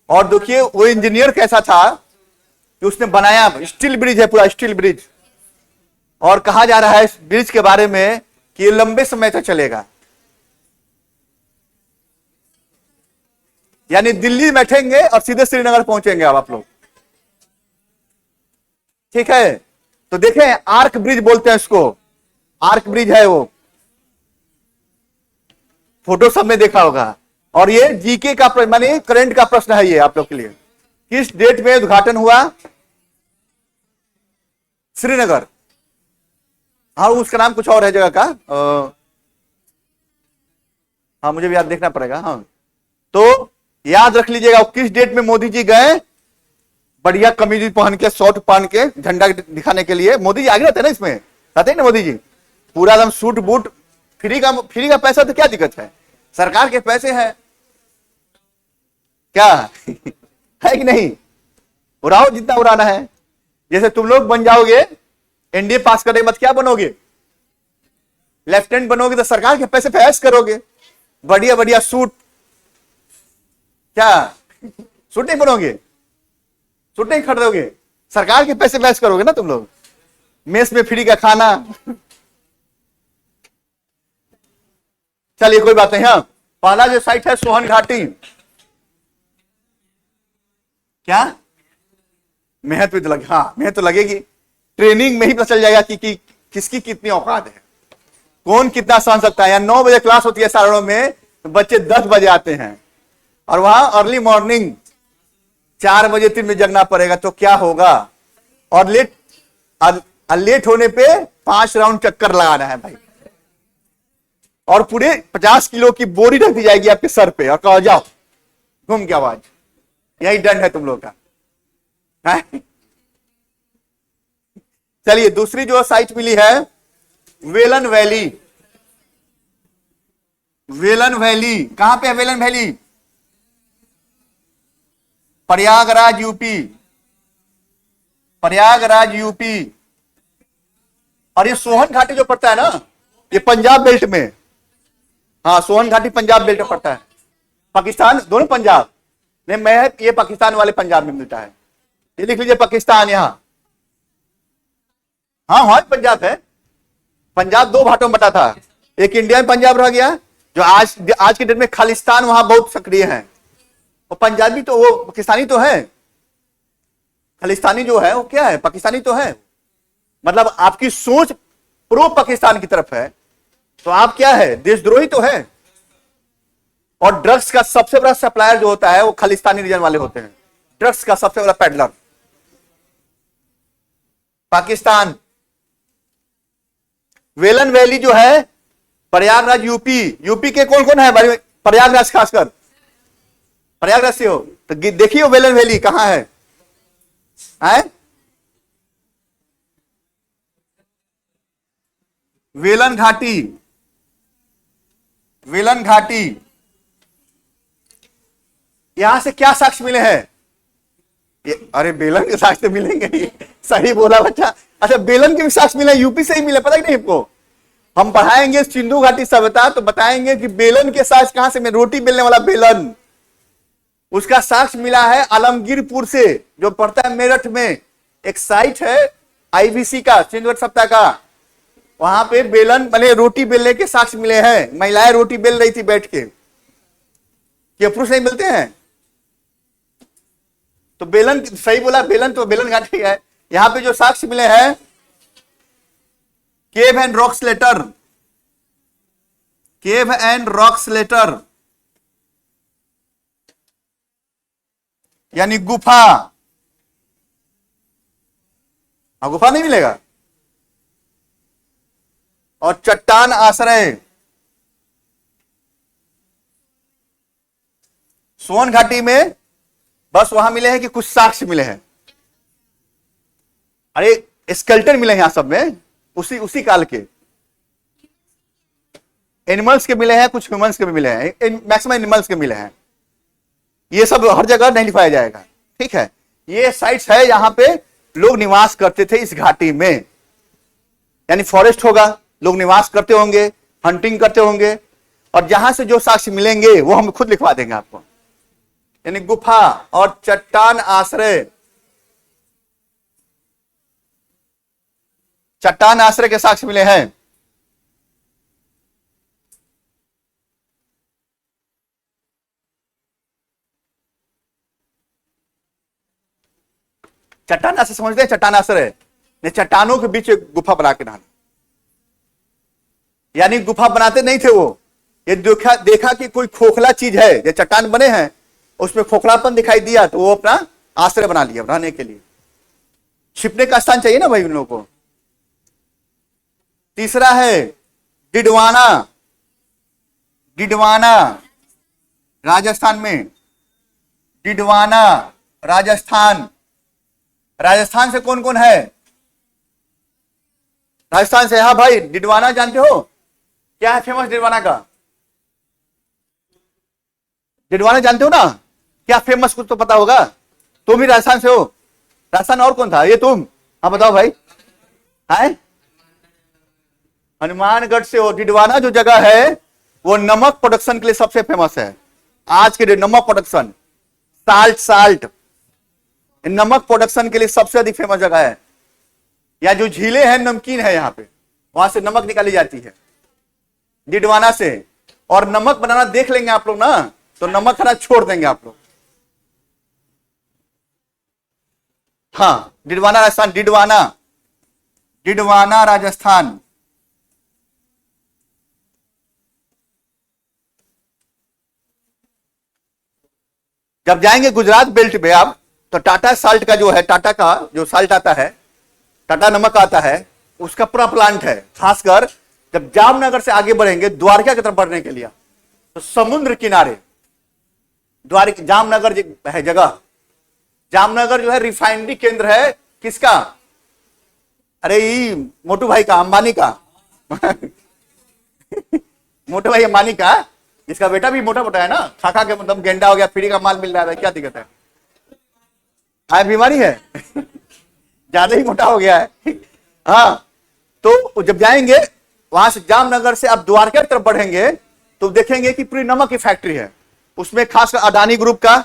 और देखिए वो इंजीनियर कैसा था कि उसने बनाया, स्टील ब्रिज है, पूरा स्टील ब्रिज। और कहा जा रहा है इस ब्रिज के बारे में कि ये लंबे समय तक चलेगा, यानी दिल्ली बैठेंगे और सीधे श्रीनगर पहुंचेंगे अब आप लोग, ठीक है। तो देखें, आर्क ब्रिज बोलते हैं इसको, आर्क ब्रिज है वो, फोटो सब में देखा होगा। और ये जीके का माने करंट का प्रश्न है ये आप लोग के लिए। किस डेट में उद्घाटन हुआ? श्रीनगर, हाँ उसका नाम कुछ और है जगह का, हाँ मुझे भी याद देखना पड़ेगा। हाँ तो याद रख लीजिएगा, किस डेट में मोदी जी गए, बढ़िया कमीज पहन के, शॉर्ट पहन के, झंडा दिखाने के लिए। मोदी जी आगे रहते हैं ना, इसमें रहते हैं ना मोदी जी, पूरा एकदम सूट बूट, फ्री का पैसा, तो क्या दिक्कत है, सरकार के पैसे हैं क्या है कि नहीं, उड़ाओ जितना उड़ाना है। जैसे तुम लोग बन जाओगे एनडीए पास करने के बाद, क्या बनोगे, लेफ्टिनेंट बनोगे, तो सरकार के पैसे पे ऐश करोगे, बढ़िया बढ़िया सूट, क्या सूट नहीं बनोगे, सूट नहीं खरीदोगे, सरकार के पैसे पे ऐश करोगे ना तुम लोग, मेस में फ्री का खाना। चलिए कोई बात नहीं। हाँ पहला जो साइट है सोहन घाटी, क्या मेहनत भी तो लगे, हाँ मेहनत तो लगेगी, ट्रेनिंग में ही पता चल जाएगा कि किसकी कितनी औकात है, कौन कितना सहन सकता है। 9 बजे क्लास होती है सारणों में, तो बच्चे 10 बजे आते हैं, और वहां अर्ली मॉर्निंग 4 बजे 3 बजे जगना पड़ेगा, तो क्या होगा। और लेट होने पे 5 राउंड चक्कर लगाना है भाई, और पूरे 50 किलो की बोरी रख दी जाएगी आपके सर पे, और कहा जाओ घूम के आवाज, यही दंड है तुम लोग का। चलिए दूसरी जो साइट मिली है, वेलन वैली। वेलन वैली कहां पे है? Velan valley Prayagraj UP, Prayagraj UP. और ये सोहन घाटी जो पड़ता है ना, ये पंजाब बेल्ट में, हाँ सोहन घाटी पंजाब बेल्ट में पड़ता है, पाकिस्तान, दोनों पंजाब नहीं, मैं ये पाकिस्तान वाले पंजाब में मिलता है, ये लिख लीजिए पाकिस्तान यहां, हाँ वहां पंजाब है। पंजाब 2 भाटों में बटा था, एक इंडिया में पंजाब रह गया, जो आज के डेट में खालिस्तान वहां बहुत सक्रिय है, और पंजाबी तो वो पाकिस्तानी तो है, खालिस्तानी जो है वो क्या है, पाकिस्तानी तो है। मतलब आपकी सोच प्रो पाकिस्तान की तरफ है, तो आप क्या है, देशद्रोही तो है। और ड्रग्स का सबसे बड़ा सप्लायर जो होता है वो खालिस्तानी रीजन वाले होते हैं, ड्रग्स का सबसे बड़ा पेडलर पाकिस्तान। वेलन वैली जो है प्रयागराज यूपी, यूपी के कौन कौन है प्रयागराज, खासकर प्रयागराज से हो तो देखिए वेलन वैली कहां है, वेलन घाटी, वेलन घाटी। यहां से क्या साक्ष्य मिले हैं? अरे बेलन के साक्ष्य मिलेंगे, सही बोला बच्चा। अच्छा बेलन के भी साक्ष्य मिले, यूपी से ही मिले, पता ही नहीं आपको। हम पढ़ाएंगे सिंधु घाटी सभ्यता तो बताएंगे कि बेलन के साक्ष्य कहां से मिले, रोटी बेलने वाला बेलन, उसका साक्ष्य मिला है आलमगीरपुर से, जो पड़ता है मेरठ में। एक साइट है आईबीसी का, सिंधु घाटी सभ्यता का, वहां पे बेलन बने रोटी बेलने के साक्ष्य मिले हैं, महिलाएं रोटी बेल रही थी बैठ के, क्या पुरुष नहीं मिलते हैं? तो बेलन, सही बोला, बेलन तो बेलन घाटी है। यहां पे जो साक्ष्य मिले हैं, cave and rocks letter, cave and rocks letter यानी गुफा, गुफा नहीं मिलेगा, और चट्टान आश्रय। सोन घाटी में बस वहां मिले हैं कि कुछ साक्ष्य मिले हैं, अरे स्केल्टन मिले हैं यहां सब में, उसी काल के एनिमल्स के मिले हैं, कुछ ह्यूमंस के भी मिले हैं, मैक्सिमम एनिमल्स के मिले हैं। ये सब हर जगह नहीं लिखाया जाएगा, ठीक है। ये साइट्स है जहां पे लोग निवास करते थे इस घाटी में, यानी फॉरेस्ट होगा, लोग निवास करते होंगे, हंटिंग करते होंगे, और जहां से जो साक्ष्य मिलेंगे वो हम खुद लिखवा देंगे आपको। यानी गुफा और चट्टान आश्रय, चट्टान आश्रय के साक्ष्य मिले हैं। चट्टान आश्रय समझते हैं? चट्टान आश्रय ने चट्टानों के बीच एक गुफा बना के डाला, यानी गुफा बनाते नहीं थे वो, ये देखा कि कोई खोखला चीज है, जो चट्टान बने हैं उसमें खोखलापन दिखाई दिया तो वो अपना आश्रय बना लिया रहने के लिए। छिपने का स्थान चाहिए ना भाई उन लोगों को। तीसरा है डिडवाना, डिडवाना राजस्थान में, डिडवाना राजस्थान। राजस्थान से कौन कौन है? राजस्थान से, हाँ भाई डिडवाना जानते हो? क्या है फेमस डिडवाना का? डिडवाना जानते हो ना? क्या फेमस, कुछ तो पता होगा। तुम ही राजस्थान से हो? राजस्थान और कौन था? ये तुम? हाँ बताओ भाई। है हनुमानगढ़ से हो। डिडवाना जो जगह है वो नमक प्रोडक्शन के लिए सबसे फेमस है आज के डेट। नमक प्रोडक्शन, साल्ट नमक प्रोडक्शन के लिए सबसे अधिक फेमस जगह है। या जो झीलें हैं नमकीन है, यहां पे वहां से नमक निकाली जाती है डिडवाना से। और नमक बनाना देख लेंगे आप लोग ना, तो नमक खाना छोड़ देंगे आप लोग। हाँ डिडवाना राजस्थान, डिडवाना, डिडवाना राजस्थान। जब जाएंगे गुजरात बेल्ट पे आप, तो टाटा साल्ट का जो है, टाटा का जो साल्ट आता है, टाटा नमक आता है, उसका पूरा प्लांट है। खासकर जब जामनगर से आगे बढ़ेंगे द्वारका की तरफ बढ़ने के लिए, तो समुद्र किनारे द्वारका, जामनगर है जगह। जामनगर जो है रिफाइनरी केंद्र है किसका? अरे ये मोटू भाई का, अंबानी का मोटू भाई अंबानी का, इसका बेटा भी मोटा मोटा है ना, खा खा के मतलब गेंडा हो गया, फ्री का माल मिल रहा है, क्या दिक्कत है? हाँ बीमारी है ज्यादा ही मोटा हो गया है। हाँ तो जब जाएंगे वहां से जामनगर से आप द्वारका की तरफ बढ़ेंगे तो देखेंगे कि पूरी नमक की फैक्ट्री है। उसमें खासकर अडानी ग्रुप का,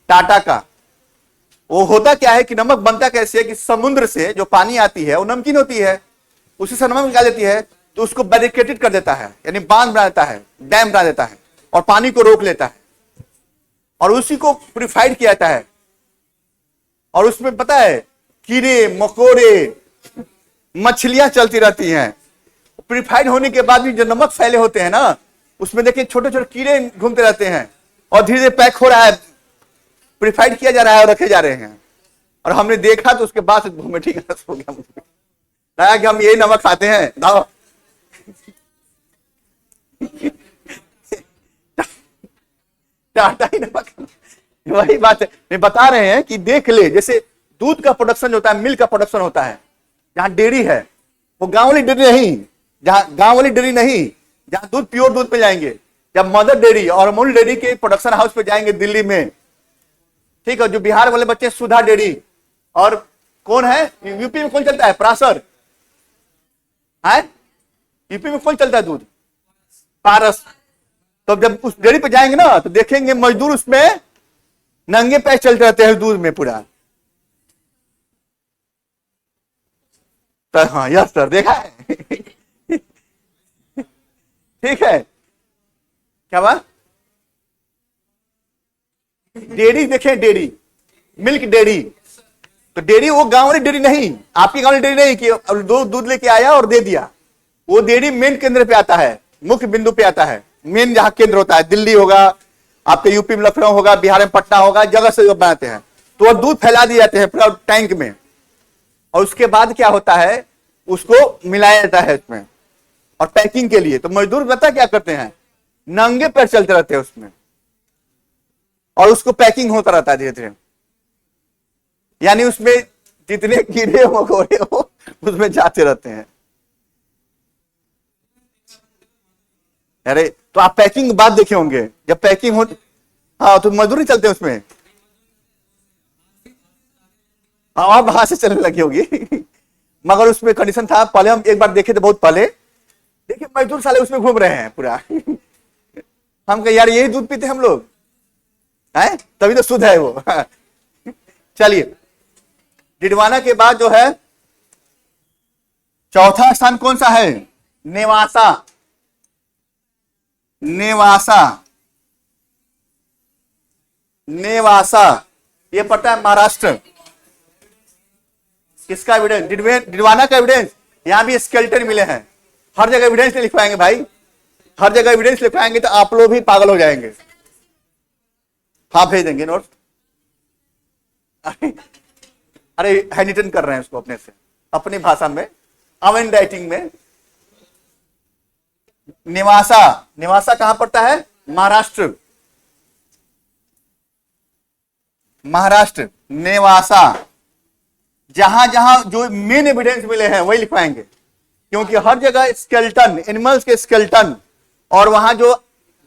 टाटा का। वो होता क्या है कि नमक बनता कैसे है कि समुद्र से जो पानी आती है वो नमकीन होती है, उसी से नमक निकाल देती है, तो उसको बैरिकेटेड कर देता है, यानी बांध बना देता है, डैम बना देता है, और पानी को रोक लेता है, और उसी को प्यूरिफाइड किया जाता है। और उसमें पता है कीड़े मकोड़े मछलियां चलती रहती हैं। प्यूरिफाइड होने के बाद भी जो नमक फैले होते हैं ना, उसमें देखिए छोटे छोटे कीड़े घूमते रहते हैं, और धीरे धीरे पैक हो रहा है, प्यूरिफाइड किया जा रहा है और रखे जा रहे हैं। और हमने देखा तो उसके बाद में ठीक हो गया, मुझे लगा कि हम यही नमक खाते हैं। दाओ टाटा ही नमक, वही बात है। मैं बता रहे हैं कि देख ले, जैसे दूध का प्रोडक्शन होता है, मिल्क का प्रोडक्शन होता है, जहां डेयरी है, वो गांव वाली डेयरी नहीं, गांव वाली डेयरी नहीं, जहां दूध प्योर दूध पे जाएंगे। जब मदर डेयरी और अमूल डेयरी के प्रोडक्शन हाउस पे जाएंगे दिल्ली में, ठीक है, जो बिहार वाले बच्चे सुधा डेयरी, और कौन है यूपी में कौन चलता है? पराशर है, यूपी में कौन चलता है दूध? पारस। तो जब उस डेयरी पे जाएंगे ना तो देखेंगे मजदूर उसमें नंगे पैर चलते रहते हैं दूध में पूरा। तो हाँ यस सर, देखा है ठीक है, क्या बात? डेयरी देखें, डेयरी, मिल्क डेयरी। तो डेयरी वो गांव वाली डेयरी नहीं, आपकी गांव वाली डेयरी नहीं कि दूध लेके आया और दे दिया। वो डेयरी मेन केंद्र पे आता है, मुख्य बिंदु पे आता है, मेन जहां केंद्र होता है, दिल्ली होगा, आपके यूपी में लखनऊ होगा, बिहार में पटना होगा, जगह से बनाते हैं। तो वो दूध फैला दिए जाते हैं पूरा टैंक में, और उसके बाद क्या होता है, उसको मिलाया जाता है उसमें, और पैकिंग के लिए। तो मजदूर पता क्या करते हैं, नंगे पैर चलते रहते हैं उसमें, और उसको पैकिंग होता रहता है धीरे धीरे। यानी उसमें जितने कीड़े मकोड़े हो उसमें जाते रहते हैं। अरे तो आप पैकिंग के बाद देखे होंगे, जब पैकिंग हो, हाँ तो मजदूरी चलते हैं उसमें। हाँ आप बाहर से चलने लगी होगी मगर उसमें कंडीशन था, पहले हम एक बार देखे थे, बहुत पहले देखिए मजदूर साले उसमें घूम रहे हैं पूरा हम कहे यार यही दूध पीते हम लोग हैं, तभी तो शुद्ध है वो चलिए, डिडवाना के बाद जो है चौथा स्थान कौन सा है? नेवासा। नेवासा, नेवासा ये पड़ता है महाराष्ट्र। किसका एविडेंस? डिडवाना का एविडेंस। यहां भी स्केलेटन मिले हैं। हर जगह एविडेंस नहीं लिख पाएंगे भाई, हर जगह एविडेंस लिख पाएंगे तो आप लोग भी पागल हो जाएंगे। हाँ भेज देंगे नोट। अरे हैंडरिटन कर रहे हैं उसको अपने से, अपनी भाषा में, अवन राइटिंग में। नेवासा, नेवासा कहां पड़ता है? महाराष्ट्र। महाराष्ट्र नेवासा। जहां जहां जो मेन एविडेंस मिले हैं वही लिखवाएंगे, क्योंकि हर जगह स्केलेटन, एनिमल्स के स्केलेटन, और वहां जो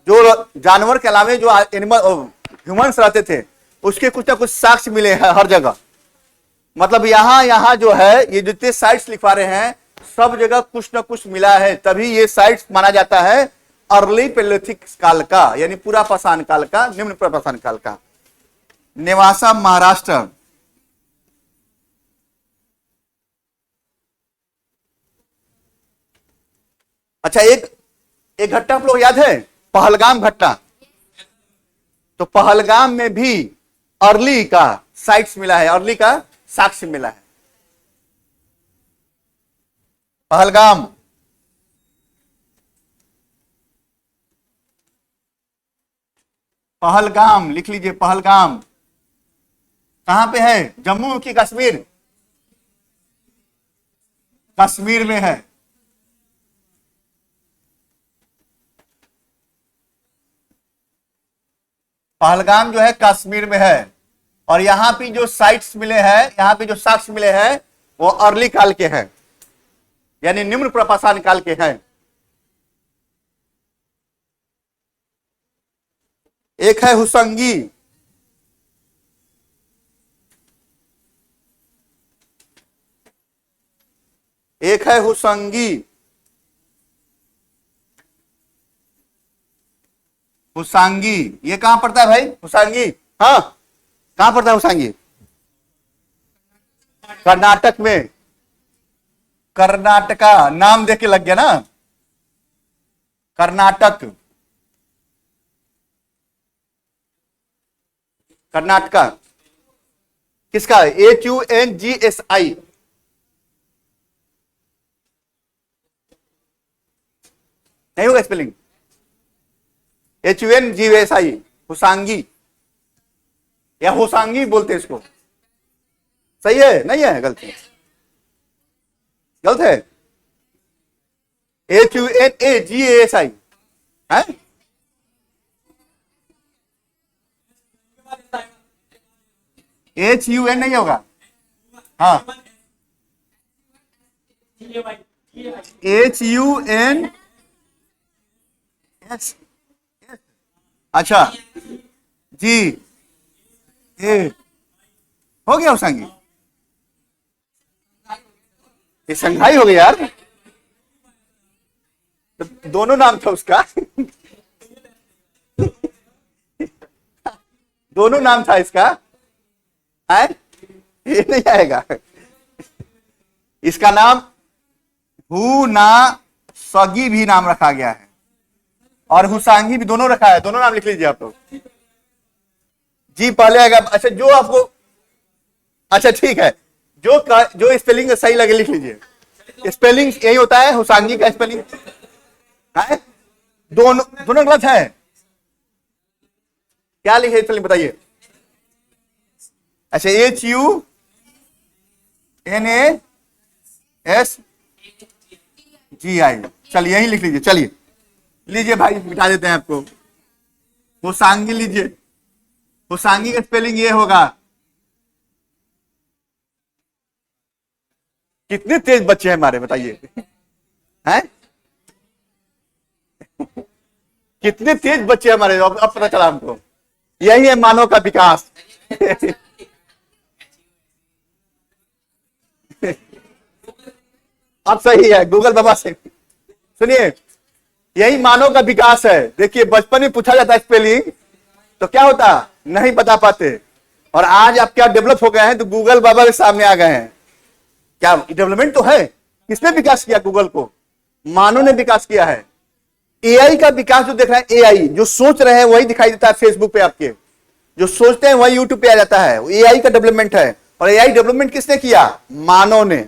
जो जानवर के अलावे जो एनिमल ह्यूमंस रहते थे उसके कुछ ना कुछ साक्ष्य मिले हैं हर जगह। मतलब यहां जो है ये जितने साइट्स लिखवा रहे हैं सब जगह कुछ ना कुछ मिला है, तभी ये साइट्स माना जाता है अर्ली पैलियोलिथिक काल का, यानी पूरा पाषाण काल का, निम्न पाषाण काल का। नेवासा महाराष्ट्र। अच्छा एक घटना आप लोग याद है, पहलगाम घटना। तो पहलगाम में भी अर्ली का साइट्स मिला है, अर्ली का साक्ष्य मिला है। पहलगाम, पहलगाम लिख लीजिए। पहलगाम कहां पे है? जम्मू की कश्मीर? कश्मीर में है। पहलगाम जो है कश्मीर में है, और यहां पे जो साइट्स मिले हैं, यहां पे जो साक्ष्य मिले हैं वो अर्ली काल के हैं, यानी निम्न पाषाण काल के हैं। एक है हुसंगी, एक है हुसंगी। हुसांगी ये कहां पड़ता है भाई? हुसांगी, हाँ कहां पड़ता है हुसांगी? कर्नाटक में। कर्नाटका नाम देख के लग गया ना, कर्नाटक, कर्नाटका। किसका? HUNGSI। नहीं होगा स्पेलिंग? HUNGSI, हुसांगी या होसांगी बोलते हैं इसको। सही है? नहीं है? गलती, गलत है। HUNAGASI है। HUN नहीं होगा। हाँ HUN। अच्छा जी, ए हो गया हुसांगी। ये संघाई हो गया यार, तो दोनों नाम था उसका दोनों नाम था इसका है, ये नहीं आएगा। इसका नाम हु ना सगी भी नाम रखा गया है, और हुसांगी भी दोनों रखा है। दोनों नाम लिख लीजिए आप लोग। जी पहले आएगा। अच्छा जो आपको, अच्छा ठीक है, जो स्पेलिंग सही लगे लिख लीजिए। स्पेलिंग यही होता है, हुसांगी का स्पेलिंग है। दोनों गलत है। क्या लिखे स्पेलिंग बताइए? अच्छा HUNASGI, चलिए यही लिख लीजिए। चलिए लीजिए भाई, मिटा देते हैं आपको। हुसांगी लीजिए। हुसांगी का स्पेलिंग ये होगा। कितने तेज बच्चे हैं हमारे, बताइए हैं? कितने तेज बच्चे हैं हमारे, अब पता चला हमको। यही है मानव का विकास अब सही है, गूगल बाबा से। सुनिए, यही मानव का विकास है। देखिए, बचपन में पूछा जाता है स्पेलिंग, तो क्या होता, नहीं बता पाते, और आज आप क्या डेवलप हो गए हैं, तो गूगल बाबा के सामने आ गए हैं। क्या डेवलपमेंट तो है। किसने विकास किया गूगल को? मानव ने विकास किया है। एआई का विकास जो देख रहे हैं, एआई जो सोच रहे हैं वही दिखाई देता है फेसबुक पे, आपके जो सोचते हैं वही यूट्यूब पे आ जाता है। एआई का डेवलपमेंट है। और एआई डेवलपमेंट किसने किया? मानव ने।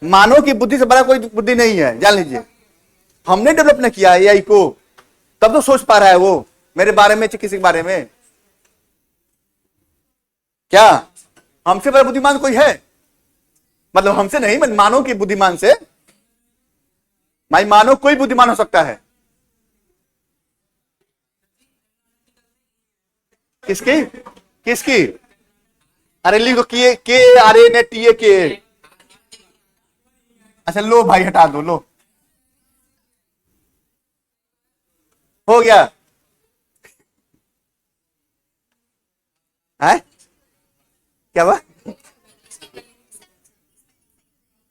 मानव की बुद्धि से बड़ा कोई बुद्धि नहीं है, जान लीजिए। हमने डेवलप नहीं किया एआई को, तब तो सोच पा रहा है वो मेरे बारे में, किसी के बारे में। क्या हमसे बड़ा बुद्धिमान कोई है? मतलब हमसे नहीं, मानव की बुद्धिमान से। भाई मानव कोई बुद्धिमान हो सकता है। किसकी किसकी? अरे लिखो के आर ए ने टी ए के। अच्छा लो भाई, हटा दो, लो हो गया है। क्या हुआ?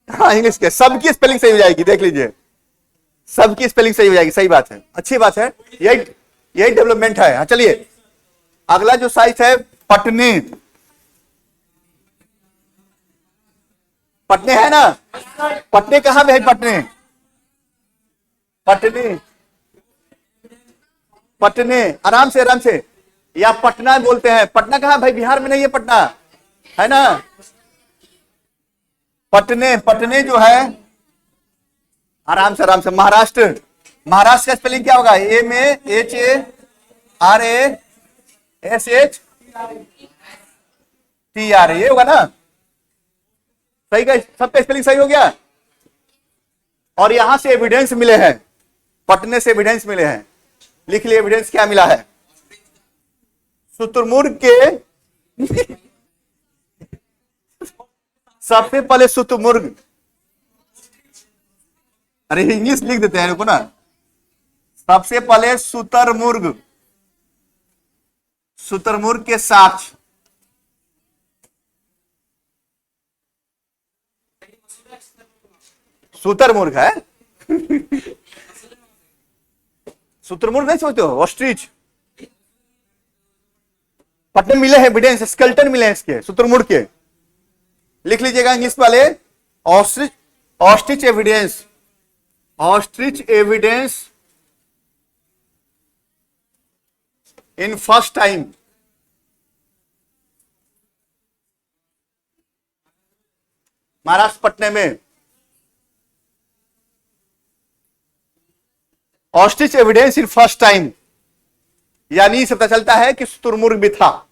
हाँ इंग्लिश के सबकी स्पेलिंग सही हो जाएगी, देख लीजिए, सबकी स्पेलिंग सही हो जाएगी। सही बात है, अच्छी बात है, यही यही डेवलपमेंट है। हाँ चलिए, अगला जो साइट है पटने। पटने है ना? पटने कहां पे है? पटने पटने पटने, आराम से आराम से, या पटना बोलते हैं। पटना कहां भाई? बिहार में नहीं है पटना, है ना? पटने, पटने जो है, आराम से, महाराष्ट्र। महाराष्ट्र का स्पेलिंग क्या होगा? MAHARASHTR, ये होगा ना? सही का, सबका स्पेलिंग सही हो गया। और यहां से एविडेंस मिले हैं, पटने से एविडेंस मिले हैं। लिख लिए एविडेंस, क्या मिला है? शुतुरमुर्ग के सबसे पहले शुतुरमुर्ग, अरे इंग्लिश लिख देते हैं रुको ना। सबसे पहले शुतुरमुर्ग, शुतुरमुर्ग के साक्ष्य। शुतुरमुर्ग है शुतुरमुर्ग नहीं समझते हो? ऑस्ट्रिच। पटने मिले हैं एविडेंस, स्केल्टन मिले हैं इसके, शुतुरमुर्ग के। लिख लीजिएगा इंग्लिश वाले, ostrich, ostrich evidence, ostrich evidence in first time. Maharashtra पटने में ostrich evidence in first time, यानी इसे पता चलता है कि शुतुरमुर्ग भी था,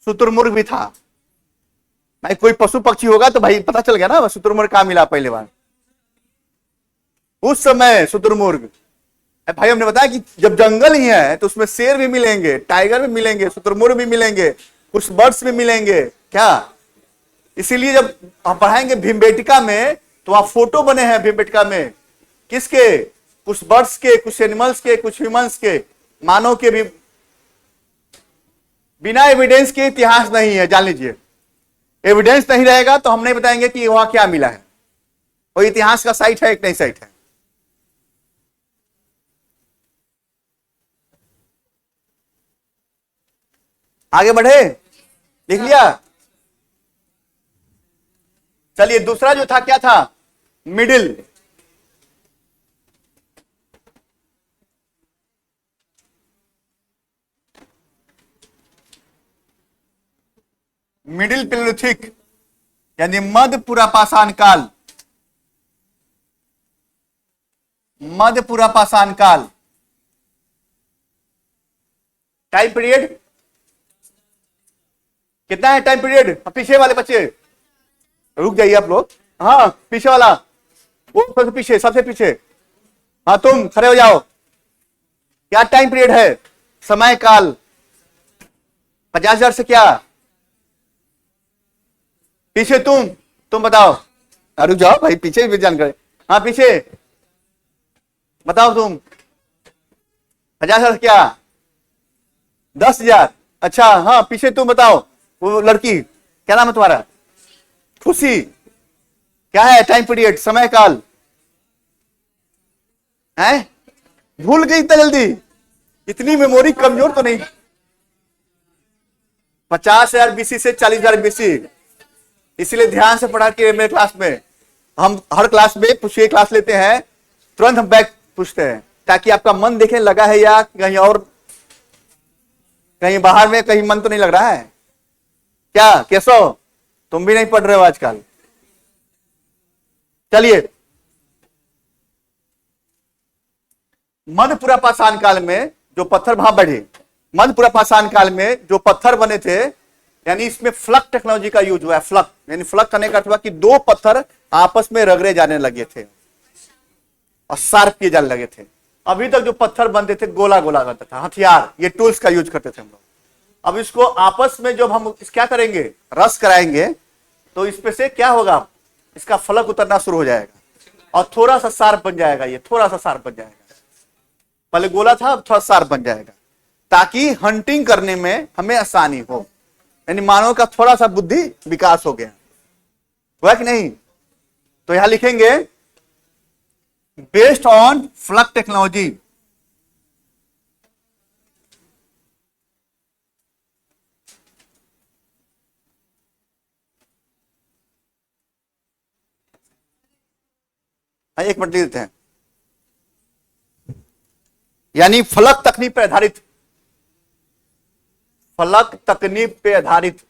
शुतुरमुर्ग भी था। भाई कोई पशु पक्षी होगा तो भाई पता चल गया ना, शुतुरमुर्ग कहां मिला पहले बार। उस समय शुतुरमुर्ग, भाई हमने बताया कि जब जंगल ही है तो उसमें शेर भी मिलेंगे, टाइगर भी मिलेंगे, शुतुरमुर्ग भी मिलेंगे, कुछ बर्ड्स भी मिलेंगे। क्या? इसीलिए जब हम पढ़ाएंगे भीमबेटका में, तो वहां फोटो बने हैं भीमबेटका में, किसके? कुछ बर्ड्स के, कुछ एनिमल्स के, कुछ ह्यूमंस के, मानव के भी। बिना एविडेंस के इतिहास नहीं है, जान लीजिए। एविडेंस नहीं रहेगा तो हम नहीं बताएंगे कि वहां क्या मिला है। वो इतिहास का साइट है, एक नई साइट है। आगे बढ़े, लिख लिया? चलिए, दूसरा जो था क्या था? मिडिल। मिडिल पैलियोलिथिक यानी मध्य पुरापाषाण काल, मध्य पुरापाषाण काल। टाइम पीरियड कितना है? टाइम पीरियड, पीछे वाले बच्चे रुक जाइए आप लोग। हाँ पीछे वाला, वो सबसे पीछे, सबसे पीछे। हाँ तुम खड़े हो जाओ। क्या टाइम पीरियड है? समय काल 50,000 से क्या? पीछे तुम बताओ। रुक जाओ भाई, पीछे भी जानकारी। हाँ पीछे बताओ तुम। 50,000 से क्या? 10,000। अच्छा हाँ पीछे तुम बताओ। वो लड़की क्या नाम है तुम्हारा? खुशी। क्या है टाइम पीरियड, समय काल है? भूल गई इतना जल्दी? इतनी मेमोरी कमजोर तो नहीं? 50,000 बीसी से 40,000 बीसी, इसीलिए ध्यान से पढ़ा के मेरे क्लास में, हम हर क्लास में पूछिए क्लास लेते हैं, तुरंत हम बैक पूछते हैं ताकि आपका मन देखे लगा है या कहीं और, कहीं बाहर में कहीं मन तो नहीं लग रहा है क्या? केशव तुम भी नहीं पढ़ रहे हो आजकल? चलिए, मध्यपुरा पाषाण काल में जो पत्थर वहां बढ़े, मध्यपुरा पाषाण काल में जो पत्थर बने थे, यानी इसमें फ्लक टेक्नोलॉजी का यूज हुआ है। फ्लक यानी फ्लक करने का अर्थ हुआ कि दो पत्थर आपस में रगड़े जाने लगे थे और शार्प किए जाने लगे थे। अभी तक जो पत्थर बनते थे गोला गोला करता था, हथियार, ये टूल्स का यूज करते थे हम लोग। अब इसको आपस में जब हम क्या करेंगे, रस कराएंगे, तो इसमें से क्या होगा, इसका फलक उतरना शुरू हो जाएगा और थोड़ा सा शार्प बन जाएगा, ये थोड़ा सा शार्प बन जाएगा। पहले गोला था, अब थोड़ा शार्प बन जाएगा, ताकि हंटिंग करने में हमें आसानी हो। यानी मानव का थोड़ा सा बुद्धि विकास हो गया, हुआ कि नहीं? तो यहां लिखेंगे बेस्ड ऑन फ्लक टेक्नोलॉजी, एक मिनट देते हैं, यानी फलक तकनीक पर आधारित, फलक तकनीक पे आधारित,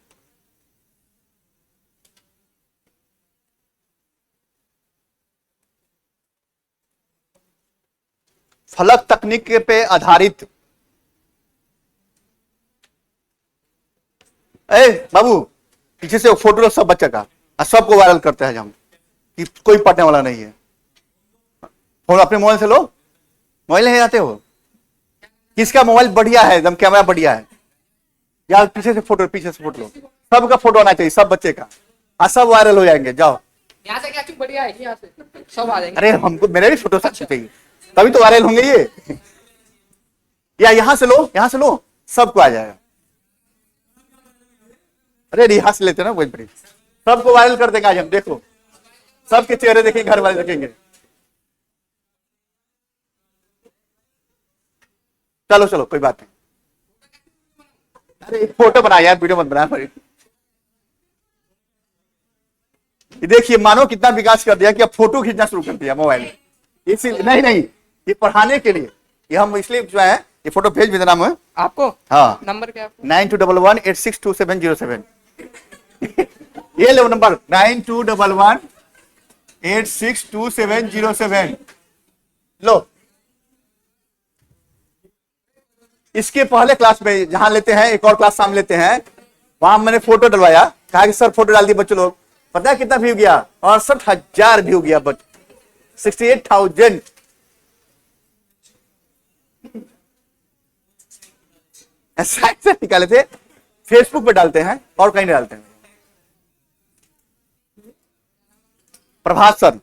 फलक तकनीक पे आधारित। ए बाबू, पीछे से फोटो लो सब बच्चे का और सबको वायरल करते हैं हम कि कोई पढ़ने वाला नहीं है। फोन अपने मोबाइल से लो, मोबाइल नहीं आते हो? किसका मोबाइल बढ़िया है, एकदम कैमरा बढ़िया है? यार पीछे से फोटो, पीछे से फोटो लो, सबका फोटो आना चाहिए, सब बच्चे का, और सब वायरल हो जाएंगे। जाओ यहाँ से, क्या चुप बढ़िया है, यहाँ से सब आ जाएंगे। अरे हमको मेरे भी फोटो अच्छा चाहिए, तभी तो वायरल होंगे ये। या यहां से लो, यहां से लो, सबको आ जाएगा। अरे यहां से लेते ना, वही बड़ी, सबको वायरल कर देंगे आज हम। देखो सबके चेहरे देखेंगे, घर वाले देखेंगे। चलो चलो कोई बात नहीं। अरे फोटो बना यार, वीडियो मत बना। देखिए मानो कितना विकास कर दिया कि अब फोटो खींचना शुरू कर दिया मोबाइल में। इसीलिए नहीं नहीं, ये पढ़ाने के लिए, ये हम इसलिए जो है ये फोटो भेज भी देना है आपको। हाँ, नंबर क्या आपको? 9211862707। ये लो नंबर 9211862707। लो, इसके पहले क्लास में जहां लेते हैं, एक और क्लास सामने लेते हैं, वहां मैंने फोटो डलवाया, कहा कि सर फोटो डाल दिए बच्चों लोग, पता है कितना व्यू गया? 68,000 व्यू गया, बच 68,000। ऐसे निकाले थे, फेसबुक पे डालते हैं और कहीं डालते हैं। प्रभात सर,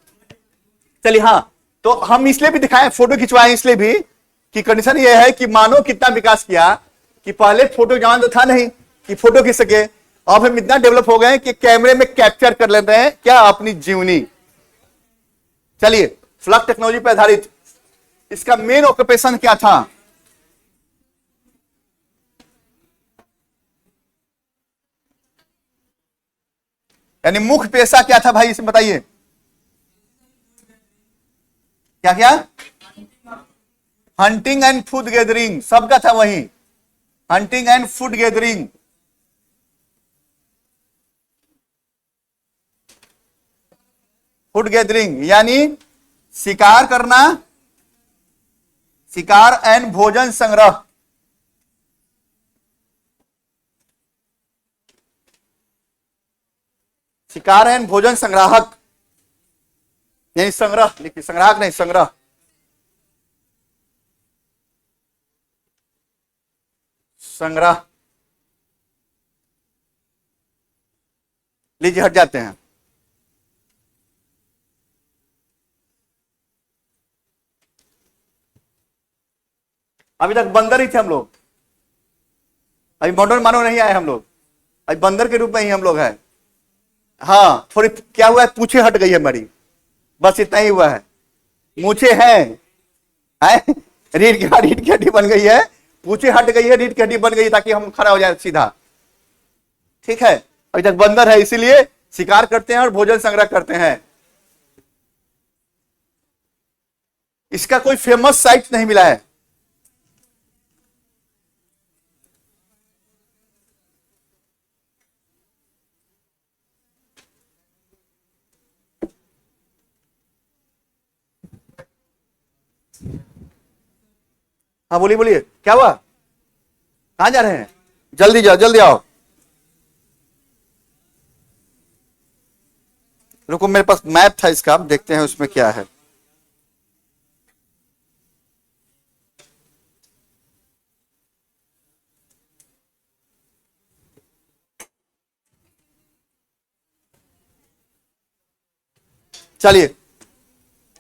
चलिए हाँ, तो हम इसलिए भी दिखाएं, फोटो खिंचवाएं इसलिए भी कि कंडीशन ये है कि मानो कितना विकास किया कि पहले फोटो जवान तो था नहीं कि फोटो खींच सके, अब हम इतना डेवलप हो गए कि कैमरे में कैप्चर कर लेते हैं क्या, अपनी जीवनी। चलिए, फ्लक टेक्नोलॉजी पर आधारित इसका मेन ऑक्यूपेशन क्या था? यानी मुख्य पेशा क्या था भाई, इसे बताइए। क्या क्या? हंटिंग एंड फूड गैदरिंग, सबका था वही, hunting and food gathering. Food gathering यानी शिकार करना, शिकार एंड भोजन संग्रह। शिकार एंड भोजन संग्राहक, यानी संग्रह लिखिए, संग्राहक नहीं, संग्रह। संग्रह, लीजिए हट जाते हैं। अभी तक बंदर ही थे हम लोग, अभी मॉडर्न मानव नहीं आए हम लोग, अभी बंदर के रूप में ही हम लोग हैं। हाँ, थोड़ी क्या हुआ है, पूछे हट गई है हमारी, बस इतना ही हुआ है। मूछे हैं, रीढ़ की हड्डी बन गई है, पूछे हट गई है, रीढ़ की हड्डी बन गई ताकि हम खड़ा हो जाए सीधा। ठीक है, अभी तक बंदर है इसीलिए शिकार करते हैं और भोजन संग्रह करते हैं। इसका कोई फेमस साइट नहीं मिला है। हाँ बोलिए बोलिए, क्या हुआ, कहां जा रहे हैं, जल्दी जाओ जल्दी आओ। रुको, मेरे पास मैप था इसका, देखते हैं उसमें क्या है। चलिए,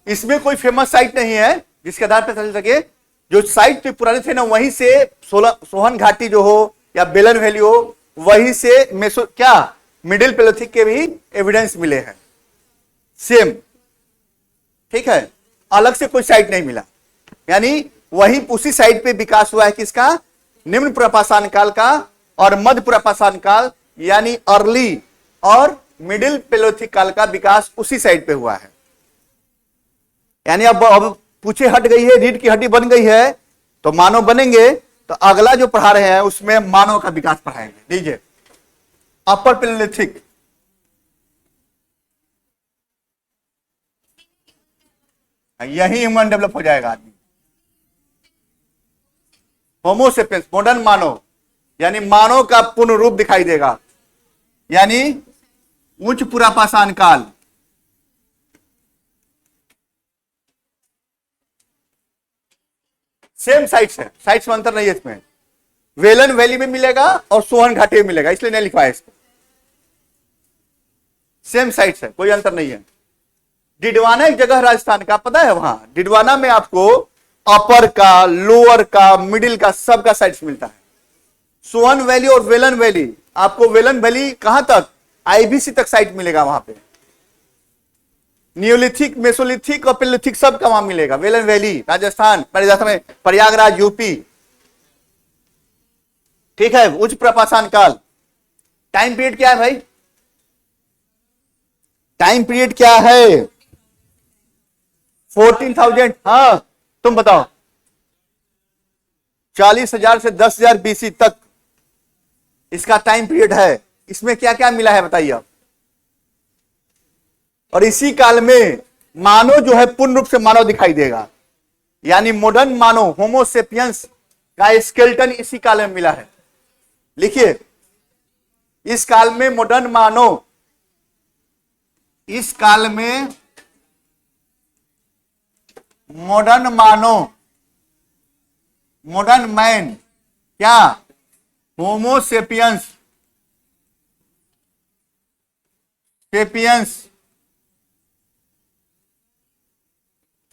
इसमें कोई फेमस साइट नहीं है जिसके आधार पर चल सके। जो साइट पुराने थे ना, वहीं से सोहन घाटी जो हो या बेलन वैली हो, वहीं से मेसो क्या मिडिल पेलोथिक के भी एविडेंस मिले हैं सेम। ठीक है, अलग से कोई साइट नहीं मिला, यानी वहीं उसी साइट पे विकास हुआ है किसका, निम्न पुरापाषाण काल का और मध्य पुरापाषाण काल, यानी अर्ली और मिडिल पेलोथिक काल का विकास उसी साइड पे हुआ है। यानी अब पूछे हट गई है, रीढ़ की हड्डी बन गई है, तो मानव बनेंगे। तो अगला जो पढ़ा रहे हैं उसमें मानव का विकास पढ़ाएंगे। लीजिए, अपर पेलोलिथिक, यही ह्यूमन डेवलप हो जाएगा आदमी। होमोसेपियंस, मॉडर्न मानव, यानी मानव का पूर्ण रूप दिखाई देगा, यानी उच्च पुरापाषाण काल। सेम साइट्स है, साइट्स में अंतर नहीं है इसमें। वेलन वैली में मिलेगा और सोहन घाटी में मिलेगा, इसलिए नहीं लिखवाया इसको। सेम साइट्स है, कोई अंतर नहीं है। डिडवाना एक जगह राजस्थान का, पता है वहां डिडवाना में आपको अपर का, लोअर का, मिडिल का, सबका साइट्स मिलता है। सोहन वैली और वेलन वैली, आपको वेलन वैली कहां तक, आईबीसी तक साइट मिलेगा वहां पे। न्यूलिथिक, मेसोलिथिक और पेलोलिथिक सब का वहां मिलेगा। वेलन वैली राजस्थान में, प्रयागराज यूपी। ठीक है, उच्च प्रपाषाण काल। टाइम पीरियड क्या है भाई, टाइम पीरियड क्या है, 14,000। हाँ तुम बताओ, 40,000 से 10,000 बीसी तक इसका टाइम पीरियड है। इसमें क्या क्या मिला है बताइए आप। और इसी काल में मानव जो है पूर्ण रूप से मानव दिखाई देगा, यानी मॉडर्न मानव, होमोसेपियंस का स्केलेटन इसी काल में मिला है। लिखिए, इस काल में मॉडर्न मानव, इस काल में मॉडर्न मानव, मॉडर्न मैन, क्या, होमोसेपियंस, सेपियंस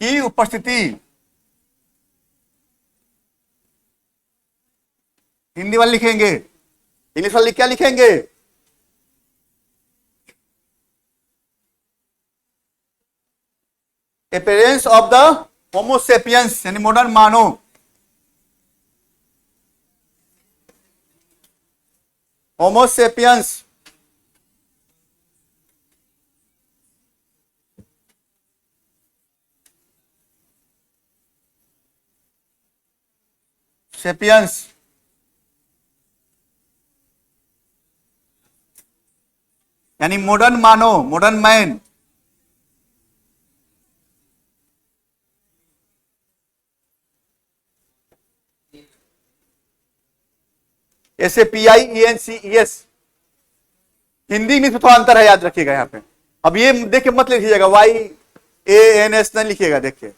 की उपस्थिति। हिंदी वाले लिखेंगे, इंग्लिश वाले क्या लिखेंगे, अपीयरेंस ऑफ द होमोसेपियंस, यानी मॉडर्न मानव। होमोसेपियंस सेपियंस, यानी मॉडर्न मानव, मॉडर्न मैन। SAPIENCES, हिंदी में थोड़ा अंतर है, याद रखिएगा यहाँ पे। अब ये देख के मत लिखिएगा YANS, नहीं लिखिएगा, देखिए।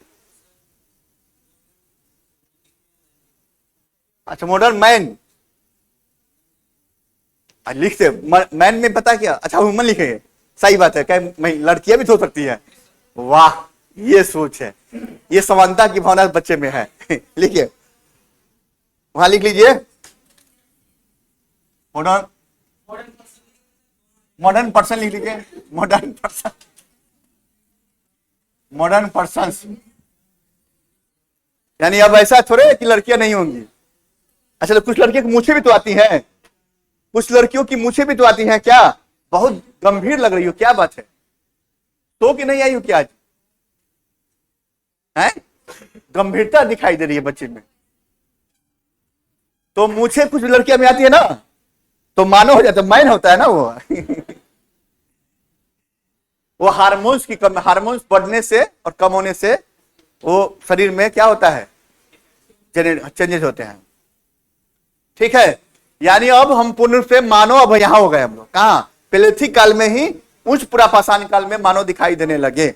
अच्छा, मॉडर्न मैन लिखते, मैन में पता क्या, अच्छा ह्यूमन लिखेंगे, सही बात है, क्या लड़कियां भी धो सकती है, वाह ये सोच है, ये समानता की भावना बच्चे में है। लिखिए, वहां लिख लीजिए, मॉडर्न मॉडर्न पर्सन लिख लीजिए, मॉडर्न पर्सन, मॉडर्न पर्सन्स। यानी अब ऐसा थोड़े है कि लड़कियां नहीं होंगी। अच्छा, तो कुछ लड़कियों की मूछें भी तो आती हैं, कुछ लड़कियों की मूछें भी तो आती हैं क्या? बहुत गंभीर लग रही हो, क्या बात है? तो कि नहीं आई हो क्या आज? है गंभीरता दिखाई दे रही है बच्चे में। तो मूछें कुछ लड़कियां में आती है ना, तो मानो हो जाता, मैन होता है ना वो। वो हार्मोन्स की कम, हार्मोन्स बढ़ने से और कम होने से वो शरीर में क्या होता है, चेंजेस होते हैं। ठीक है, यानी अब हम पूर्ण रूप से मानव अब यहां हो गए हम लोग। कहां? पेलेथिक काल में ही उच्च पुरापाषाण काल में मानव दिखाई देने लगे,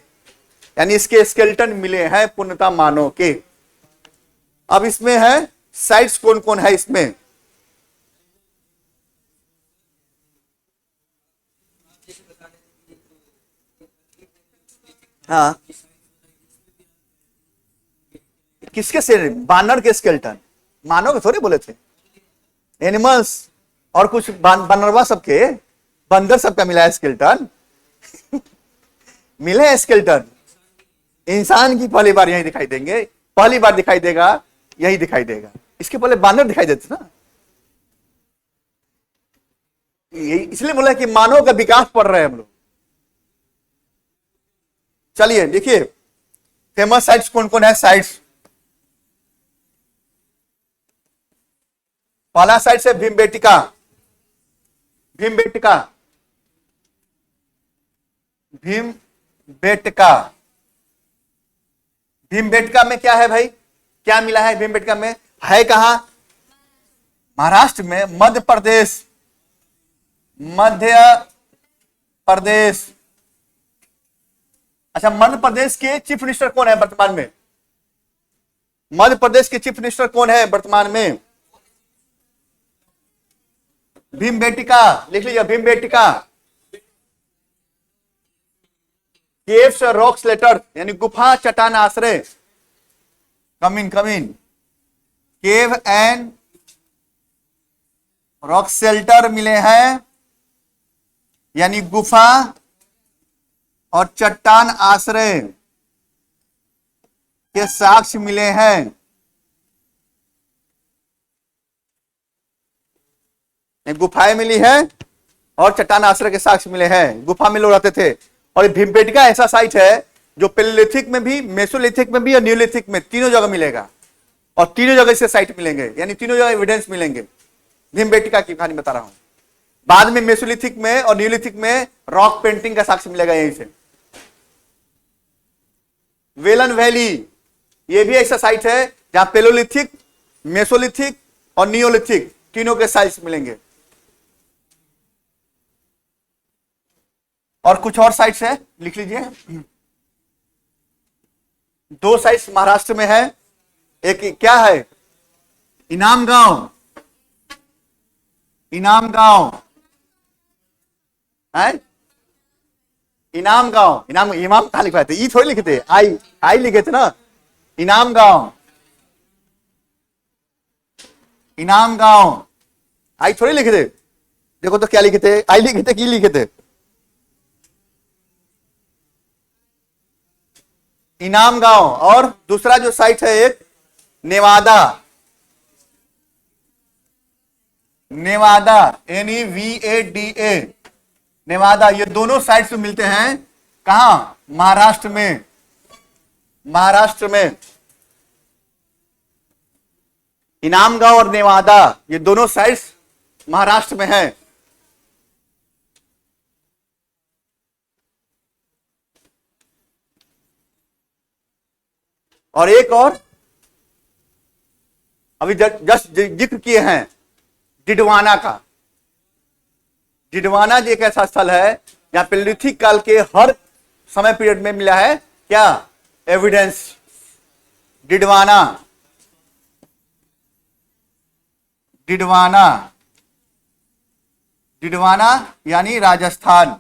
यानी इसके स्केलेटन मिले हैं पूर्णता मानव के। अब इसमें है साइट्स कौन कौन है इसमें? हाँ, किसके से? बानर के स्केलेटन, मानव के थोड़े बोले थे, एनिमल्स और कुछ बानरवा सबके, बंदर सबका मिला है स्केलेटन। मिले हैं स्केलेटन। इंसान की पहली बार यही दिखाई देंगे, पहली बार दिखाई देगा, यही दिखाई देगा। इसके पहले बानर दिखाई देते ना, इसलिए बोला कि मानव का विकास पढ़ रहे हैं हम लोग। चलिए देखिए, फेमस साइट्स कौन कौन है? साइट्स, पहला साइट है भीमबेटका। भीमबेटका, भीमबेटका। भीमबेटका में क्या है भाई? क्या मिला है भीमबेटका में? है कहां? महाराष्ट्र में, मध्य प्रदेश, मध्य प्रदेश। अच्छा, मध्य प्रदेश के चीफ मिनिस्टर कौन है वर्तमान में? मध्य प्रदेश के चीफ मिनिस्टर कौन है वर्तमान में? भीमबेटका, लिख लीजिए भीमबेटका। केव्स रॉक्स लेटर, यानी गुफा चट्टान आश्रय। कमिन कमिन, केव एंड रॉक शेल्टर मिले हैं, यानी गुफा और चट्टान आश्रय के साक्ष्य मिले हैं। गुफाएं मिली है और चट्टान आश्रय के साक्ष्य मिले हैं। गुफा में लोग रहते थे। और भीमबेटका ऐसा साइट है जो पेलियोलिथिक में भी, मेसोलिथिक में भी और न्यूलिथिक में, तीनों जगह मिलेगा। और तीनों जगह से साइट मिलेंगे, यानी तीनों जगह एविडेंस मिलेंगे। भीमबेटका की कहानी बता रहा हूं। बाद में मेसोलिथिक में और न्यूलिथिक में रॉक पेंटिंग का साक्ष्य मिलेगा यहीं से। वेलन वैली, यह भी ऐसा साइट है जहां पेलोलिथिक, मेसोलिथिक और नियोलिथिक तीनों के साइट्स मिलेंगे। और कुछ और साइट्स है, लिख लीजिए। दो साइट्स महाराष्ट्र में है। एक क्या है? इनाम गांव, इनाम गांव है, इनाम गांव। इनाम, इमाम कहां लिखवाए थे? ई थोड़ी लिखे थे, आई आई लिखे थे ना। इनाम गांव, इनाम गांव, आई थोड़ी लिखे थे। देखो तो क्या लिखे थे, आई लिखे थे कि लिखे थे? इनाम गांव। और दूसरा जो साइट है एक नेवादा, नेवादा, NEVADA, नेवादा। ये दोनों साइट्स मिलते हैं कहां? महाराष्ट्र में, महाराष्ट्र में। इनाम गांव और नेवादा, ये दोनों साइट्स महाराष्ट्र में है। और एक और अभी जस्ट जिक्र किए हैं, डिडवाना का। डिडवाना जी एक ऐसा स्थल है जहां पेलियोलिथिक काल के हर समय पीरियड में मिला है क्या? एविडेंस। डिडवाना, डिडवाना, डिडवाना यानी राजस्थान।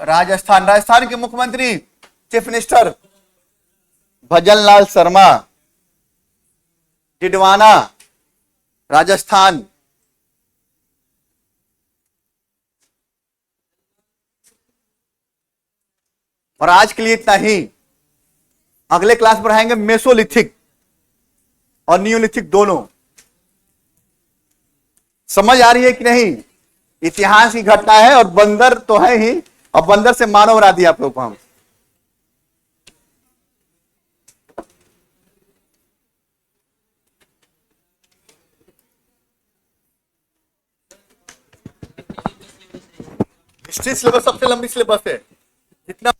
राजस्थान, राजस्थान के मुख्यमंत्री, चीफ मिनिस्टर भजनलाल शर्मा। डिडवाना, राजस्थान। और आज के लिए इतना ही। अगले क्लास में पढ़ाएंगे मेसोलिथिक और नियोलिथिक दोनों। समझ आ रही है कि नहीं? इतिहास की घटना है और बंदर तो है ही, और बंदर से मानव बना दिया आप लोग को हम। हिस्ट्री सिलेबस सबसे लंबी सिलेबस है, जितना